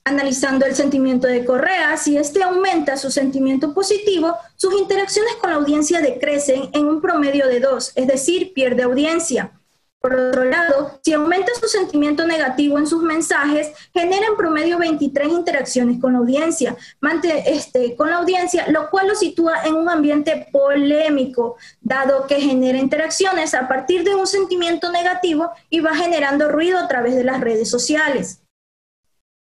analizando el sentimiento de Correa, si este aumenta su sentimiento positivo, sus interacciones con la audiencia decrecen en un promedio de 2, es decir, pierde audiencia. Por otro lado, si aumenta su sentimiento negativo en sus mensajes, genera en promedio 23 interacciones con la audiencia, lo cual lo sitúa en un ambiente polémico, dado que genera interacciones a partir de un sentimiento negativo y va generando ruido a través de las redes sociales.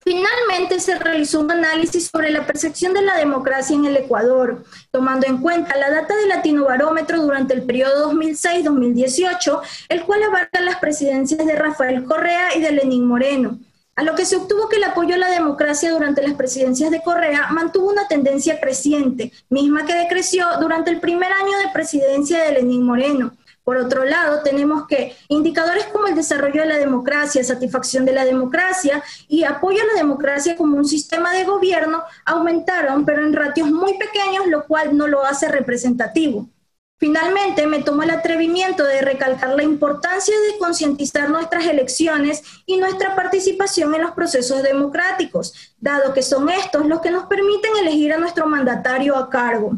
Finalmente, se realizó un análisis sobre la percepción de la democracia en el Ecuador, tomando en cuenta la data del Latinobarómetro durante el periodo 2006-2018, el cual abarca las presidencias de Rafael Correa y de Lenín Moreno, a lo que se obtuvo que el apoyo a la democracia durante las presidencias de Correa mantuvo una tendencia creciente, misma que decreció durante el primer año de presidencia de Lenín Moreno. Por otro lado, tenemos que indicadores como el desarrollo de la democracia, satisfacción de la democracia y apoyo a la democracia como un sistema de gobierno aumentaron, pero en ratios muy pequeños, lo cual no lo hace representativo. Finalmente, me tomo el atrevimiento de recalcar la importancia de concientizar nuestras elecciones y nuestra participación en los procesos democráticos, dado que son estos los que nos permiten elegir a nuestro mandatario a cargo.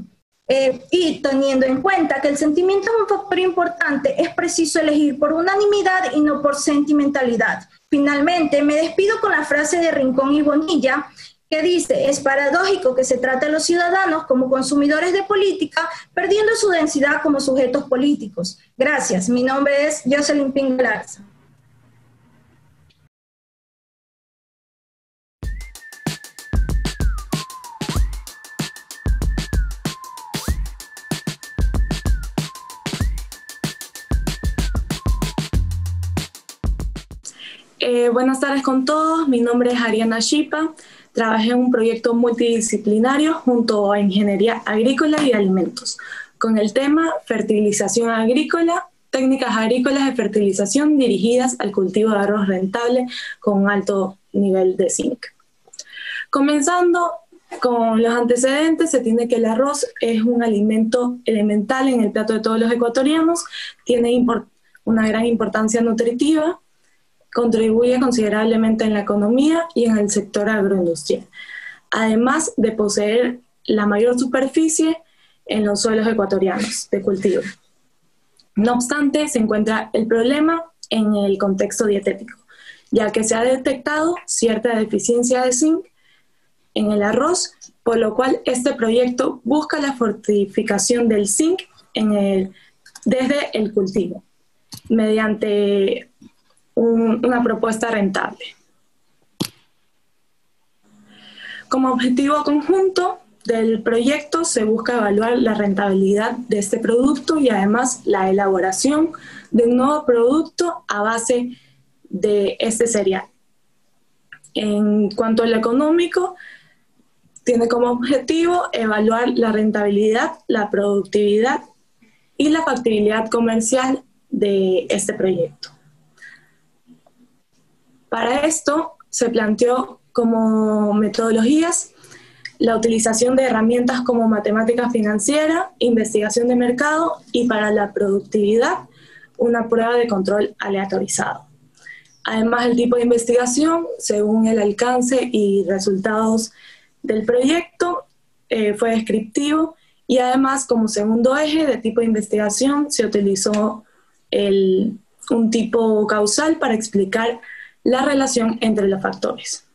Y teniendo en cuenta que el sentimiento es un factor importante, es preciso elegir por unanimidad y no por sentimentalidad. Finalmente, me despido con la frase de Rincón y Bonilla, que dice: es paradójico que se trate a los ciudadanos como consumidores de política, perdiendo su densidad como sujetos políticos. Gracias. Mi nombre es Jocelyn Pingalarza. Buenas tardes con todos, mi nombre es Ariana Shipa, trabajé en un proyecto multidisciplinario junto a Ingeniería Agrícola y Alimentos, con el tema Fertilización Agrícola, técnicas agrícolas de fertilización dirigidas al cultivo de arroz rentable con un alto nivel de zinc. Comenzando, Con los antecedentes se tiene que el arroz es un alimento elemental en el plato de todos los ecuatorianos, tiene una gran importancia nutritiva, contribuye considerablemente en la economía y en el sector agroindustrial, además de poseer la mayor superficie en los suelos ecuatorianos de cultivo. No obstante, se encuentra el problema en el contexto dietético, ya que se ha detectado cierta deficiencia de zinc en el arroz, por lo cual este proyecto busca la fortificación del zinc desde el cultivo, mediante una propuesta rentable. Como objetivo conjunto del proyecto se busca evaluar la rentabilidad de este producto y además la elaboración de un nuevo producto a base de este cereal. En cuanto a lo económico, tiene como objetivo evaluar la rentabilidad, la productividad y la factibilidad comercial de este proyecto. Para esto se planteó como metodologías la utilización de herramientas como matemática financiera, investigación de mercado y para la productividad, una prueba de control aleatorizado. Además, el tipo de investigación, según el alcance y resultados del proyecto, fue descriptivo y además como segundo eje de tipo de investigación se utilizó un tipo causal para explicar la relación entre los factores.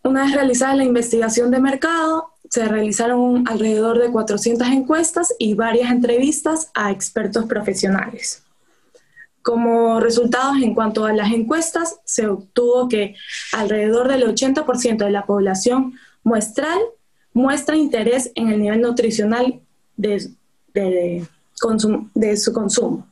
Una vez realizada la investigación de mercado, se realizaron alrededor de 400 encuestas y varias entrevistas a expertos profesionales. Como resultados en cuanto a las encuestas, se obtuvo que alrededor del 80% de la población muestral muestra interés en el nivel nutricional de su consumo.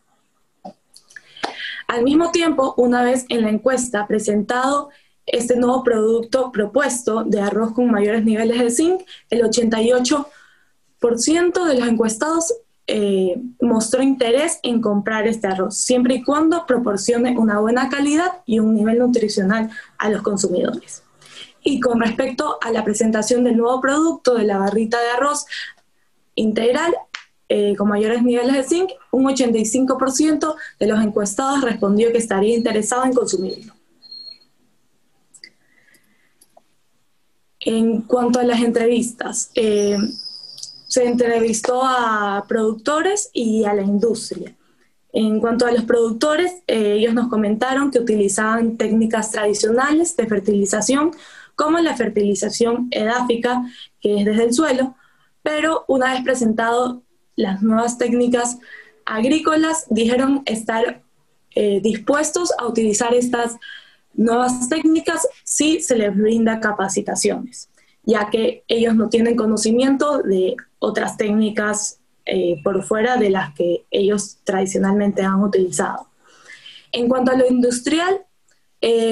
Al mismo tiempo, una vez en la encuesta presentado este nuevo producto propuesto de arroz con mayores niveles de zinc, el 88% de los encuestados mostró interés en comprar este arroz, siempre y cuando proporcione una buena calidad y un nivel nutricional a los consumidores. Y con respecto a la presentación del nuevo producto de la barrita de arroz integral con mayores niveles de zinc, un 85% de los encuestados respondió que estaría interesado en consumirlo. En cuanto a las entrevistas, se entrevistó a productores y a la industria. En cuanto a los productores, ellos nos comentaron que utilizaban técnicas tradicionales de fertilización, como la fertilización edáfica, que es desde el suelo, pero una vez presentado las nuevas técnicas agrícolas, dijeron estar dispuestos a utilizar estas nuevas técnicas si se les brinda capacitaciones, ya que ellos no tienen conocimiento de otras técnicas por fuera de las que ellos tradicionalmente han utilizado. En cuanto a lo industrial,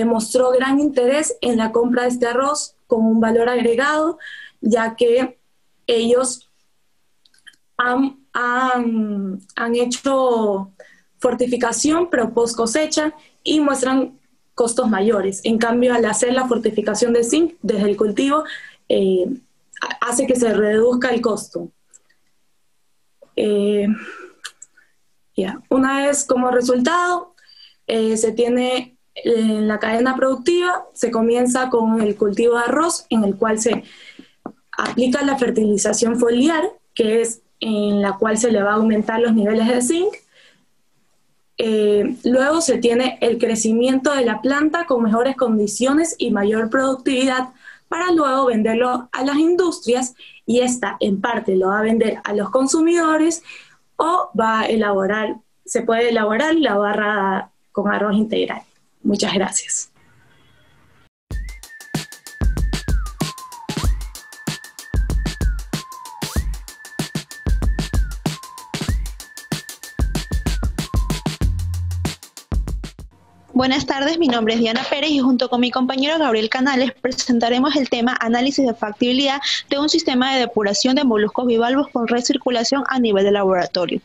mostró gran interés en la compra de este arroz con un valor agregado, ya que ellos han hecho fortificación pero post cosecha y muestran costos mayores. En cambio, al hacer la fortificación de zinc desde el cultivo, hace que se reduzca el costo. Una vez como resultado, se tiene en la cadena productiva, se comienza con el cultivo de arroz, en el cual se aplica la fertilización foliar, que es en la cual se le va a aumentar los niveles de zinc. Luego se tiene el crecimiento de la planta con mejores condiciones y mayor productividad para luego venderlo a las industrias y esta en parte lo va a vender a los consumidores o va a elaborar, se puede elaborar la barra con arroz integral. Muchas gracias. Buenas tardes, mi nombre es Diana Pérez y junto con mi compañero Gabriel Canales presentaremos el tema análisis de factibilidad de un sistema de depuración de moluscos bivalvos con recirculación a nivel de laboratorio.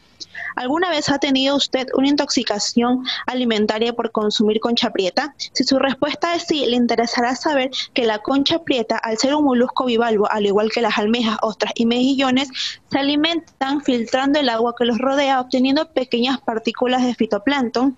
¿Alguna vez ha tenido usted una intoxicación alimentaria por consumir concha prieta? Si su respuesta es sí, le interesará saber que la concha prieta, al ser un molusco bivalvo, al igual que las almejas, ostras y mejillones, se alimentan filtrando el agua que los rodea, obteniendo pequeñas partículas de fitoplancton.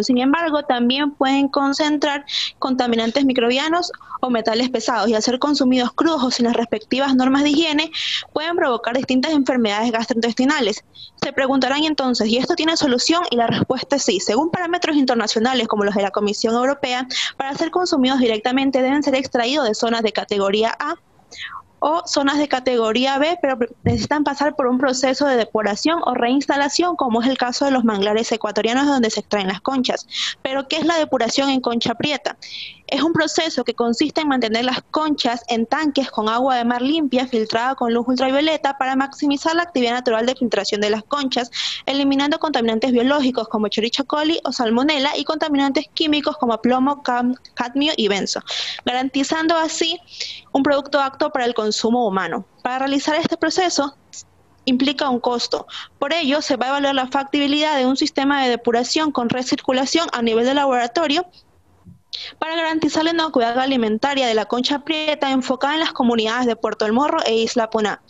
Sin embargo, también pueden concentrar contaminantes microbianos o metales pesados, y al ser consumidos crudos o sin las respectivas normas de higiene, pueden provocar distintas enfermedades gastrointestinales. Se preguntarán entonces, ¿y esto tiene solución? Y la respuesta es sí. Según parámetros internacionales como los de la Comisión Europea, para ser consumidos directamente deben ser extraídos de zonas de categoría A o zonas de categoría B, pero necesitan pasar por un proceso de depuración o reinstalación, como es el caso de los manglares ecuatorianos donde se extraen las conchas. Pero, ¿qué es la depuración en concha prieta? Es un proceso que consiste en mantener las conchas en tanques con agua de mar limpia, filtrada con luz ultravioleta, para maximizar la actividad natural de filtración de las conchas, eliminando contaminantes biológicos como Escherichia coli o Salmonella y contaminantes químicos como plomo, cadmio y benzo, garantizando así un producto apto para el consumo humano. Para realizar este proceso implica un costo. Por ello, se va a evaluar la factibilidad de un sistema de depuración con recirculación a nivel de laboratorio para garantizar la inocuidad alimentaria de la concha prieta enfocada en las comunidades de Puerto El Morro e Isla Puná.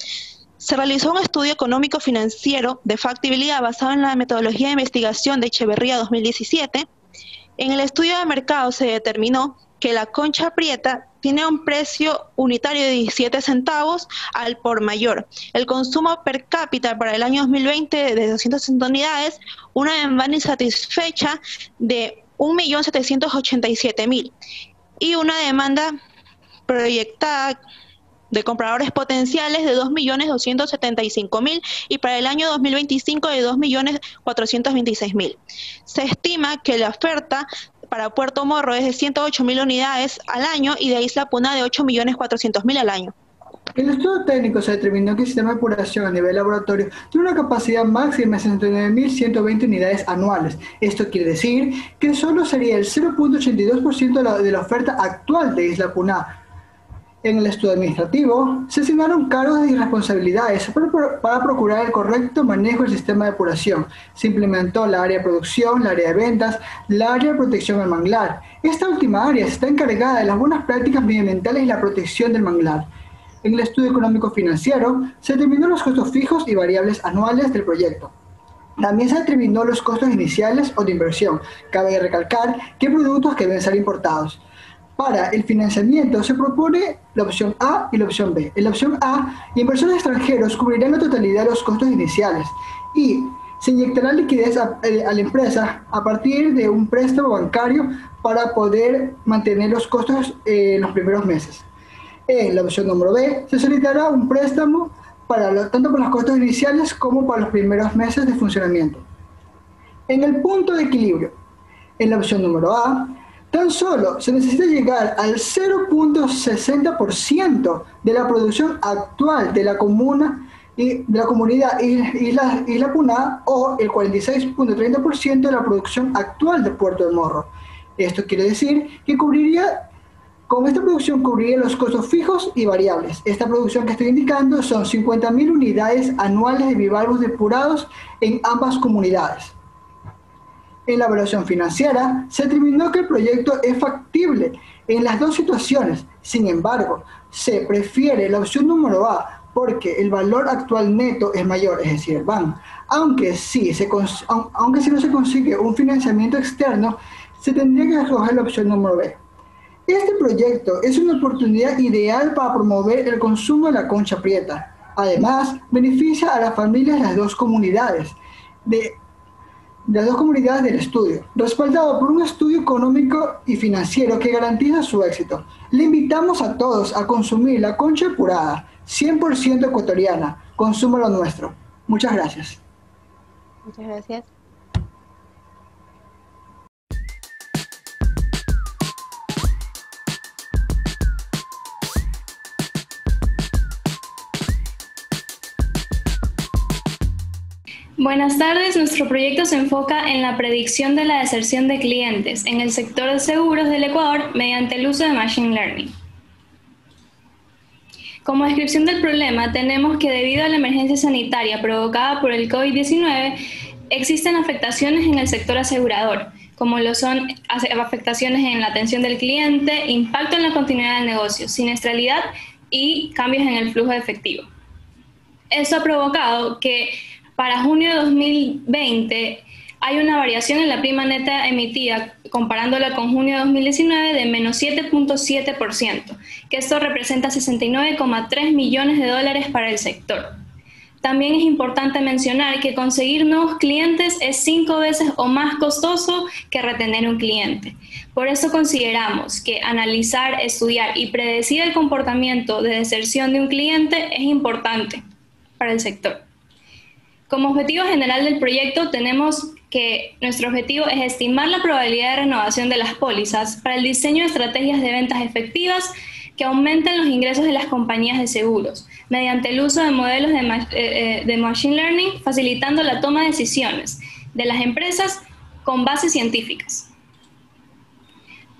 Se realizó un estudio económico-financiero de factibilidad basado en la metodología de investigación de Echeverría 2017. En el estudio de mercado se determinó que la concha prieta tiene un precio unitario de 17 centavos al por mayor. El consumo per cápita para el año 2020 de 260 unidades, una demanda insatisfecha de 1.787.000 y una demanda proyectada de compradores potenciales de 2.275.000 y para el año 2025 de 2.426.000. Se estima que la oferta para Puerto Morro es de 108.000 unidades al año y de Isla Puná de 8.400.000 al año. En el estudio técnico se determinó que el sistema de depuración a nivel laboratorio tiene una capacidad máxima de 69.120 unidades anuales. Esto quiere decir que solo sería el 0.82% de la oferta actual de Isla Puná. En el estudio administrativo se asignaron cargos de irresponsabilidades para procurar el correcto manejo del sistema de depuración. Se implementó la área de producción, la área de ventas, la área de protección al manglar. Esta última área está encargada de las buenas prácticas medioambientales y la protección del manglar. En el estudio económico-financiero se determinó los costos fijos y variables anuales del proyecto. También se determinó los costos iniciales o de inversión. Cabe recalcar qué productos que deben ser importados. Para el financiamiento se propone la opción A y la opción B. En la opción A, inversores extranjeros cubrirán la totalidad de los costos iniciales y se inyectará liquidez a la empresa a partir de un préstamo bancario para poder mantener los costos en los primeros meses. En la opción número B, se solicitará un préstamo tanto para los costos iniciales como para los primeros meses de funcionamiento. En el punto de equilibrio, en la opción número A, tan solo se necesita llegar al 0.60% de la producción actual de la comunidad Isla Puná o el 46.30% de la producción actual de Puerto El Morro. Esto quiere decir que con esta producción cubriría los costos fijos y variables. Esta producción que estoy indicando son 50.000 unidades anuales de bivalvos depurados en ambas comunidades. En la evaluación financiera se determinó que el proyecto es factible en las dos situaciones. Sin embargo, se prefiere la opción número A porque el valor actual neto es mayor, es decir, el BAN. Aunque si no se consigue un financiamiento externo, se tendría que escoger la opción número B. Este proyecto es una oportunidad ideal para promover el consumo de la concha prieta. Además, beneficia a las familias de las dos comunidades del estudio, respaldado por un estudio económico y financiero que garantiza su éxito. Le invitamos a todos a consumir la concha depurada, 100% ecuatoriana. Consuma lo nuestro. Muchas gracias. Muchas gracias. Buenas tardes, nuestro proyecto se enfoca en la predicción de la deserción de clientes en el sector de seguros del Ecuador mediante el uso de Machine Learning. Como descripción del problema, tenemos que debido a la emergencia sanitaria provocada por el COVID-19, existen afectaciones en el sector asegurador, como lo son afectaciones en la atención del cliente, impacto en la continuidad del negocio, siniestralidad y cambios en el flujo de efectivo. Esto ha provocado que para junio de 2020 hay una variación en la prima neta emitida comparándola con junio de 2019 de menos 7.7%, que esto representa 69,3 millones de dólares para el sector. También es importante mencionar que conseguir nuevos clientes es 5 veces o más costoso que retener un cliente. Por eso consideramos que analizar, estudiar y predecir el comportamiento de deserción de un cliente es importante para el sector. Como objetivo general del proyecto tenemos que nuestro objetivo es estimar la probabilidad de renovación de las pólizas para el diseño de estrategias de ventas efectivas que aumenten los ingresos de las compañías de seguros, mediante el uso de modelos de Machine Learning, facilitando la toma de decisiones de las empresas con bases científicas.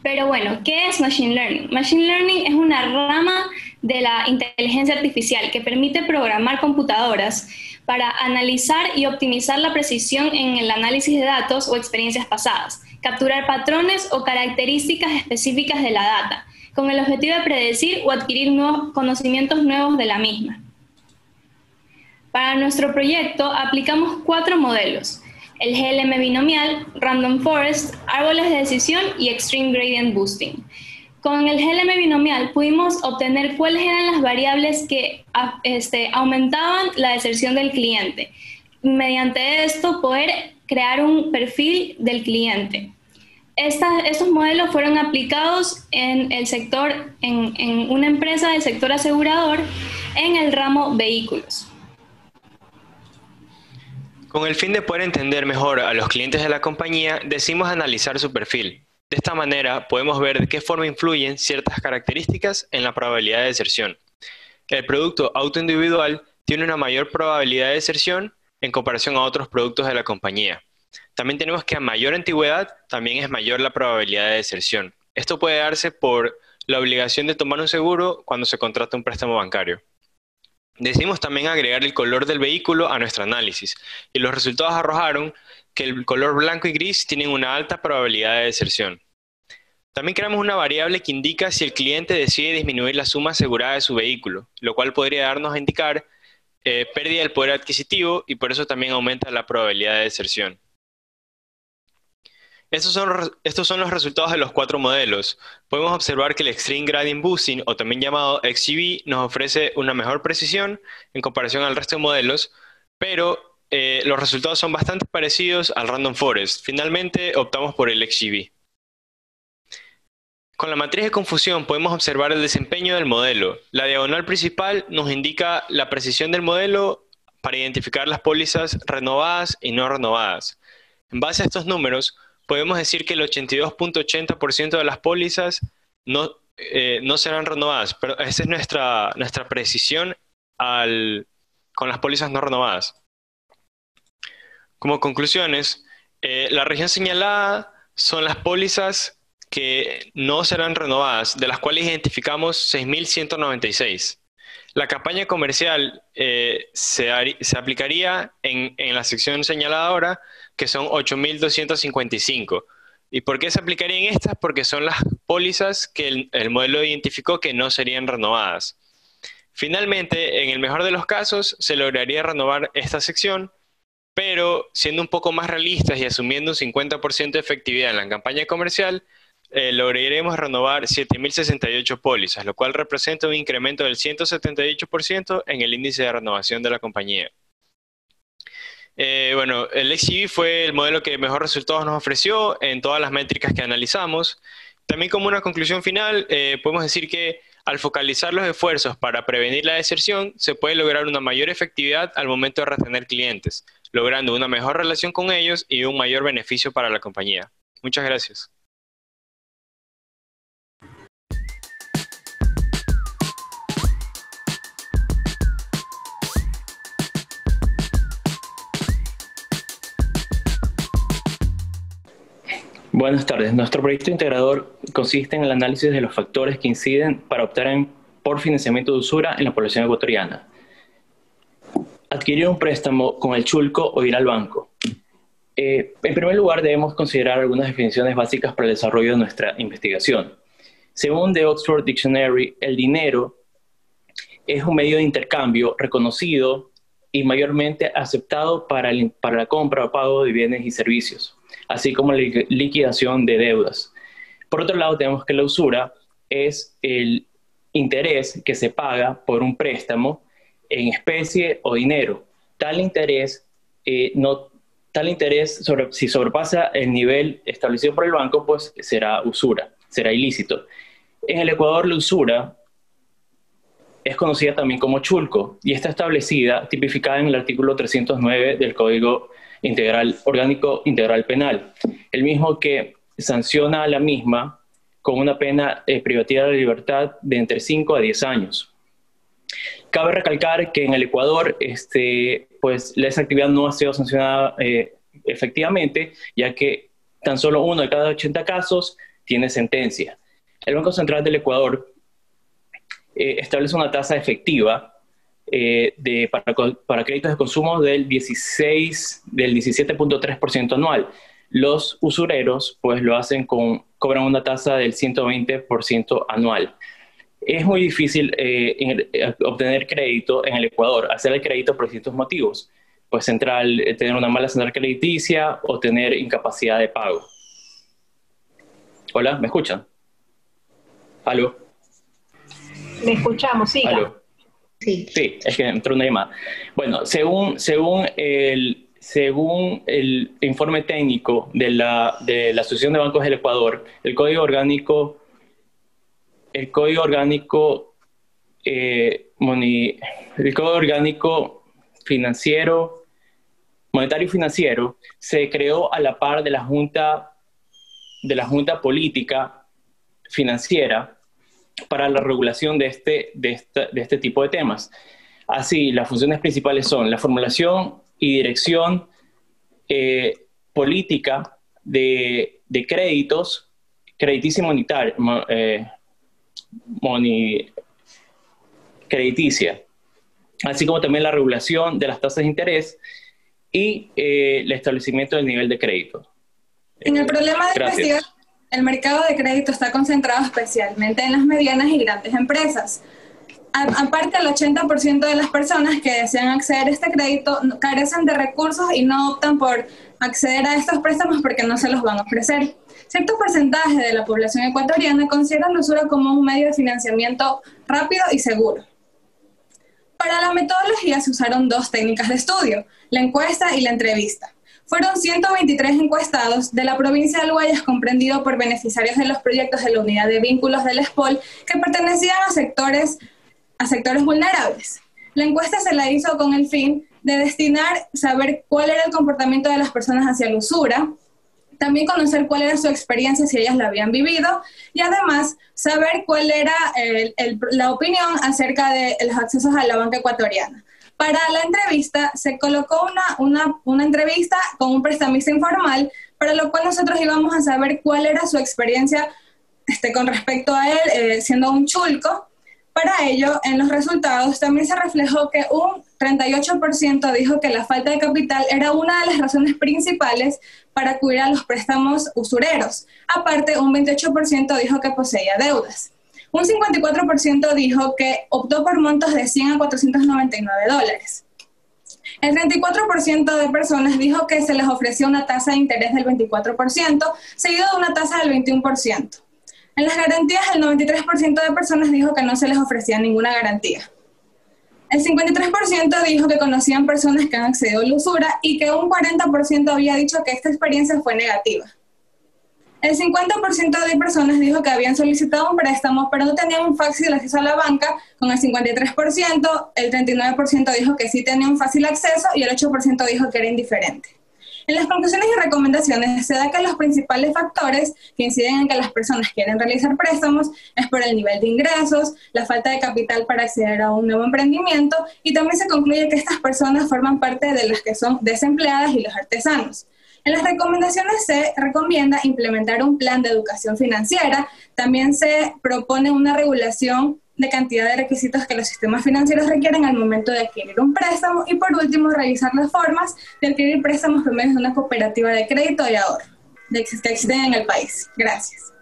Pero bueno, ¿qué es Machine Learning? Machine Learning es una rama de la inteligencia artificial que permite programar computadoras para analizar y optimizar la precisión en el análisis de datos o experiencias pasadas, capturar patrones o características específicas de la data, con el objetivo de predecir o adquirir nuevos conocimientos nuevos de la misma. Para nuestro proyecto aplicamos 4 modelos: el GLM binomial, Random Forest, árboles de decisión y Extreme Gradient Boosting. Con el GLM binomial pudimos obtener cuáles eran las variables que aumentaban la deserción del cliente. Mediante esto poder crear un perfil del cliente. Estos modelos fueron aplicados en el sector, en una empresa del sector asegurador en el ramo vehículos. Con el fin de poder entender mejor a los clientes de la compañía, decidimos analizar su perfil. De esta manera podemos ver de qué forma influyen ciertas características en la probabilidad de deserción. El producto autoindividual tiene una mayor probabilidad de deserción en comparación a otros productos de la compañía. También tenemos que a mayor antigüedad también es mayor la probabilidad de deserción. Esto puede darse por la obligación de tomar un seguro cuando se contrata un préstamo bancario. Decidimos también agregar el color del vehículo a nuestro análisis y los resultados arrojaron que el color blanco y gris tienen una alta probabilidad de deserción. También creamos una variable que indica si el cliente decide disminuir la suma asegurada de su vehículo, lo cual podría darnos a indicar pérdida del poder adquisitivo y por eso también aumenta la probabilidad de deserción. Estos son los resultados de los 4 modelos. Podemos observar que el Extreme Gradient Boosting, o también llamado XGB, nos ofrece una mejor precisión en comparación al resto de modelos, pero los resultados son bastante parecidos al Random Forest. Finalmente optamos por el XGB. Con la matriz de confusión podemos observar el desempeño del modelo. La diagonal principal nos indica la precisión del modelo para identificar las pólizas renovadas y no renovadas. En base a estos números, podemos decir que el 82.80% de las pólizas no serán renovadas, pero esa es nuestra precisión con las pólizas no renovadas. Como conclusiones, la región señalada son las pólizas que no serán renovadas, de las cuales identificamos 6.196. La campaña comercial se aplicaría en la sección señalada ahora, que son 8.255. ¿Y por qué se aplicaría en estas? Porque son las pólizas que el modelo identificó que no serían renovadas. Finalmente, en el mejor de los casos, se lograría renovar esta sección, pero siendo un poco más realistas y asumiendo un 50% de efectividad en la campaña comercial, lograremos renovar 7.068 pólizas, lo cual representa un incremento del 178% en el índice de renovación de la compañía. Bueno, el XGB fue el modelo que mejor resultados nos ofreció en todas las métricas que analizamos. También como una conclusión final, podemos decir que al focalizar los esfuerzos para prevenir la deserción, se puede lograr una mayor efectividad al momento de retener clientes, logrando una mejor relación con ellos y un mayor beneficio para la compañía. Muchas gracias. Buenas tardes. Nuestro proyecto integrador consiste en el análisis de los factores que inciden para optar en por financiamiento de usura en la población ecuatoriana. Adquirir un préstamo con el chulco o ir al banco. En primer lugar, debemos considerar algunas definiciones básicas para el desarrollo de nuestra investigación. Según The Oxford Dictionary, el dinero es un medio de intercambio reconocido y mayormente aceptado para la compra o pago de bienes y servicios, así como la liquidación de deudas. Por otro lado, tenemos que la usura es el interés que se paga por un préstamo en especie o dinero. Tal interés, si sobrepasa el nivel establecido por el banco, pues será usura, será ilícito. En el Ecuador, la usura es conocida también como chulco y está establecida, tipificada en el artículo 309 del Código Orgánico Integral Penal, el mismo que sanciona a la misma con una pena privativa de libertad de entre 5 a 10 años. Cabe recalcar que en el Ecuador pues, esa actividad no ha sido sancionada efectivamente, ya que tan solo 1 de cada 80 casos tiene sentencia. El Banco Central del Ecuador establece una tasa efectiva para créditos de consumo del 17.3% anual. Los usureros pues lo hacen cobran una tasa del 120% anual. Es muy difícil obtener crédito en el Ecuador, hacer el crédito por distintos motivos, pues tener una mala central crediticia o tener incapacidad de pago. Hola, ¿me escuchan? ¿Aló? Le escuchamos, sí. Sí, es que entró una llamada. Bueno, según el informe técnico de la Asociación de Bancos del Ecuador, el Código Orgánico Monetario y Financiero se creó a la par de la Junta Política Financiera para la regulación de este tipo de temas. Así, las funciones principales son la formulación y dirección política de créditos, crediticia y crediticia, así como también la regulación de las tasas de interés y el establecimiento del nivel de crédito. En el problema de investigación, el mercado de crédito está concentrado especialmente en las medianas y grandes empresas. Aparte, el 80% de las personas que desean acceder a este crédito carecen de recursos y no optan por acceder a estos préstamos porque no se los van a ofrecer. Cierto porcentaje de la población ecuatoriana considera la usura como un medio de financiamiento rápido y seguro. Para la metodología se usaron 2 técnicas de estudio, la encuesta y la entrevista. Fueron 123 encuestados de la provincia del Guayas, comprendido por beneficiarios de los proyectos de la unidad de vínculos del SPOL que pertenecían a sectores vulnerables. La encuesta se la hizo con el fin de saber cuál era el comportamiento de las personas hacia la usura, también conocer cuál era su experiencia si ellas la habían vivido y además saber cuál era la opinión acerca de los accesos a la banca ecuatoriana. Para la entrevista se colocó una entrevista con un prestamista informal, para lo cual nosotros íbamos a saber cuál era su experiencia con respecto a él siendo un chulco. Para ello, en los resultados también se reflejó que un 38% dijo que la falta de capital era una de las razones principales para acudir a los préstamos usureros. Aparte, un 28% dijo que poseía deudas. Un 54% dijo que optó por montos de $100 a $499. El 34% de personas dijo que se les ofrecía una tasa de interés del 24%, seguido de una tasa del 21%. En las garantías, el 93% de personas dijo que no se les ofrecía ninguna garantía. El 53% dijo que conocían personas que han accedido a la usura y que un 40% había dicho que esta experiencia fue negativa. El 50% de personas dijo que habían solicitado un préstamo, pero no tenían un fácil acceso a la banca, con el 53%, el 39% dijo que sí tenía un fácil acceso y el 8% dijo que era indiferente. En las conclusiones y recomendaciones se da que los principales factores que inciden en que las personas quieren realizar préstamos es por el nivel de ingresos, la falta de capital para acceder a un nuevo emprendimiento y también se concluye que estas personas forman parte de las que son desempleadas y los artesanos. En las recomendaciones se recomienda implementar un plan de educación financiera, también se propone una regulación de cantidad de requisitos que los sistemas financieros requieren al momento de adquirir un préstamo y por último revisar las formas de adquirir préstamos por medio de una cooperativa de crédito y ahorro que existen en el país. Gracias.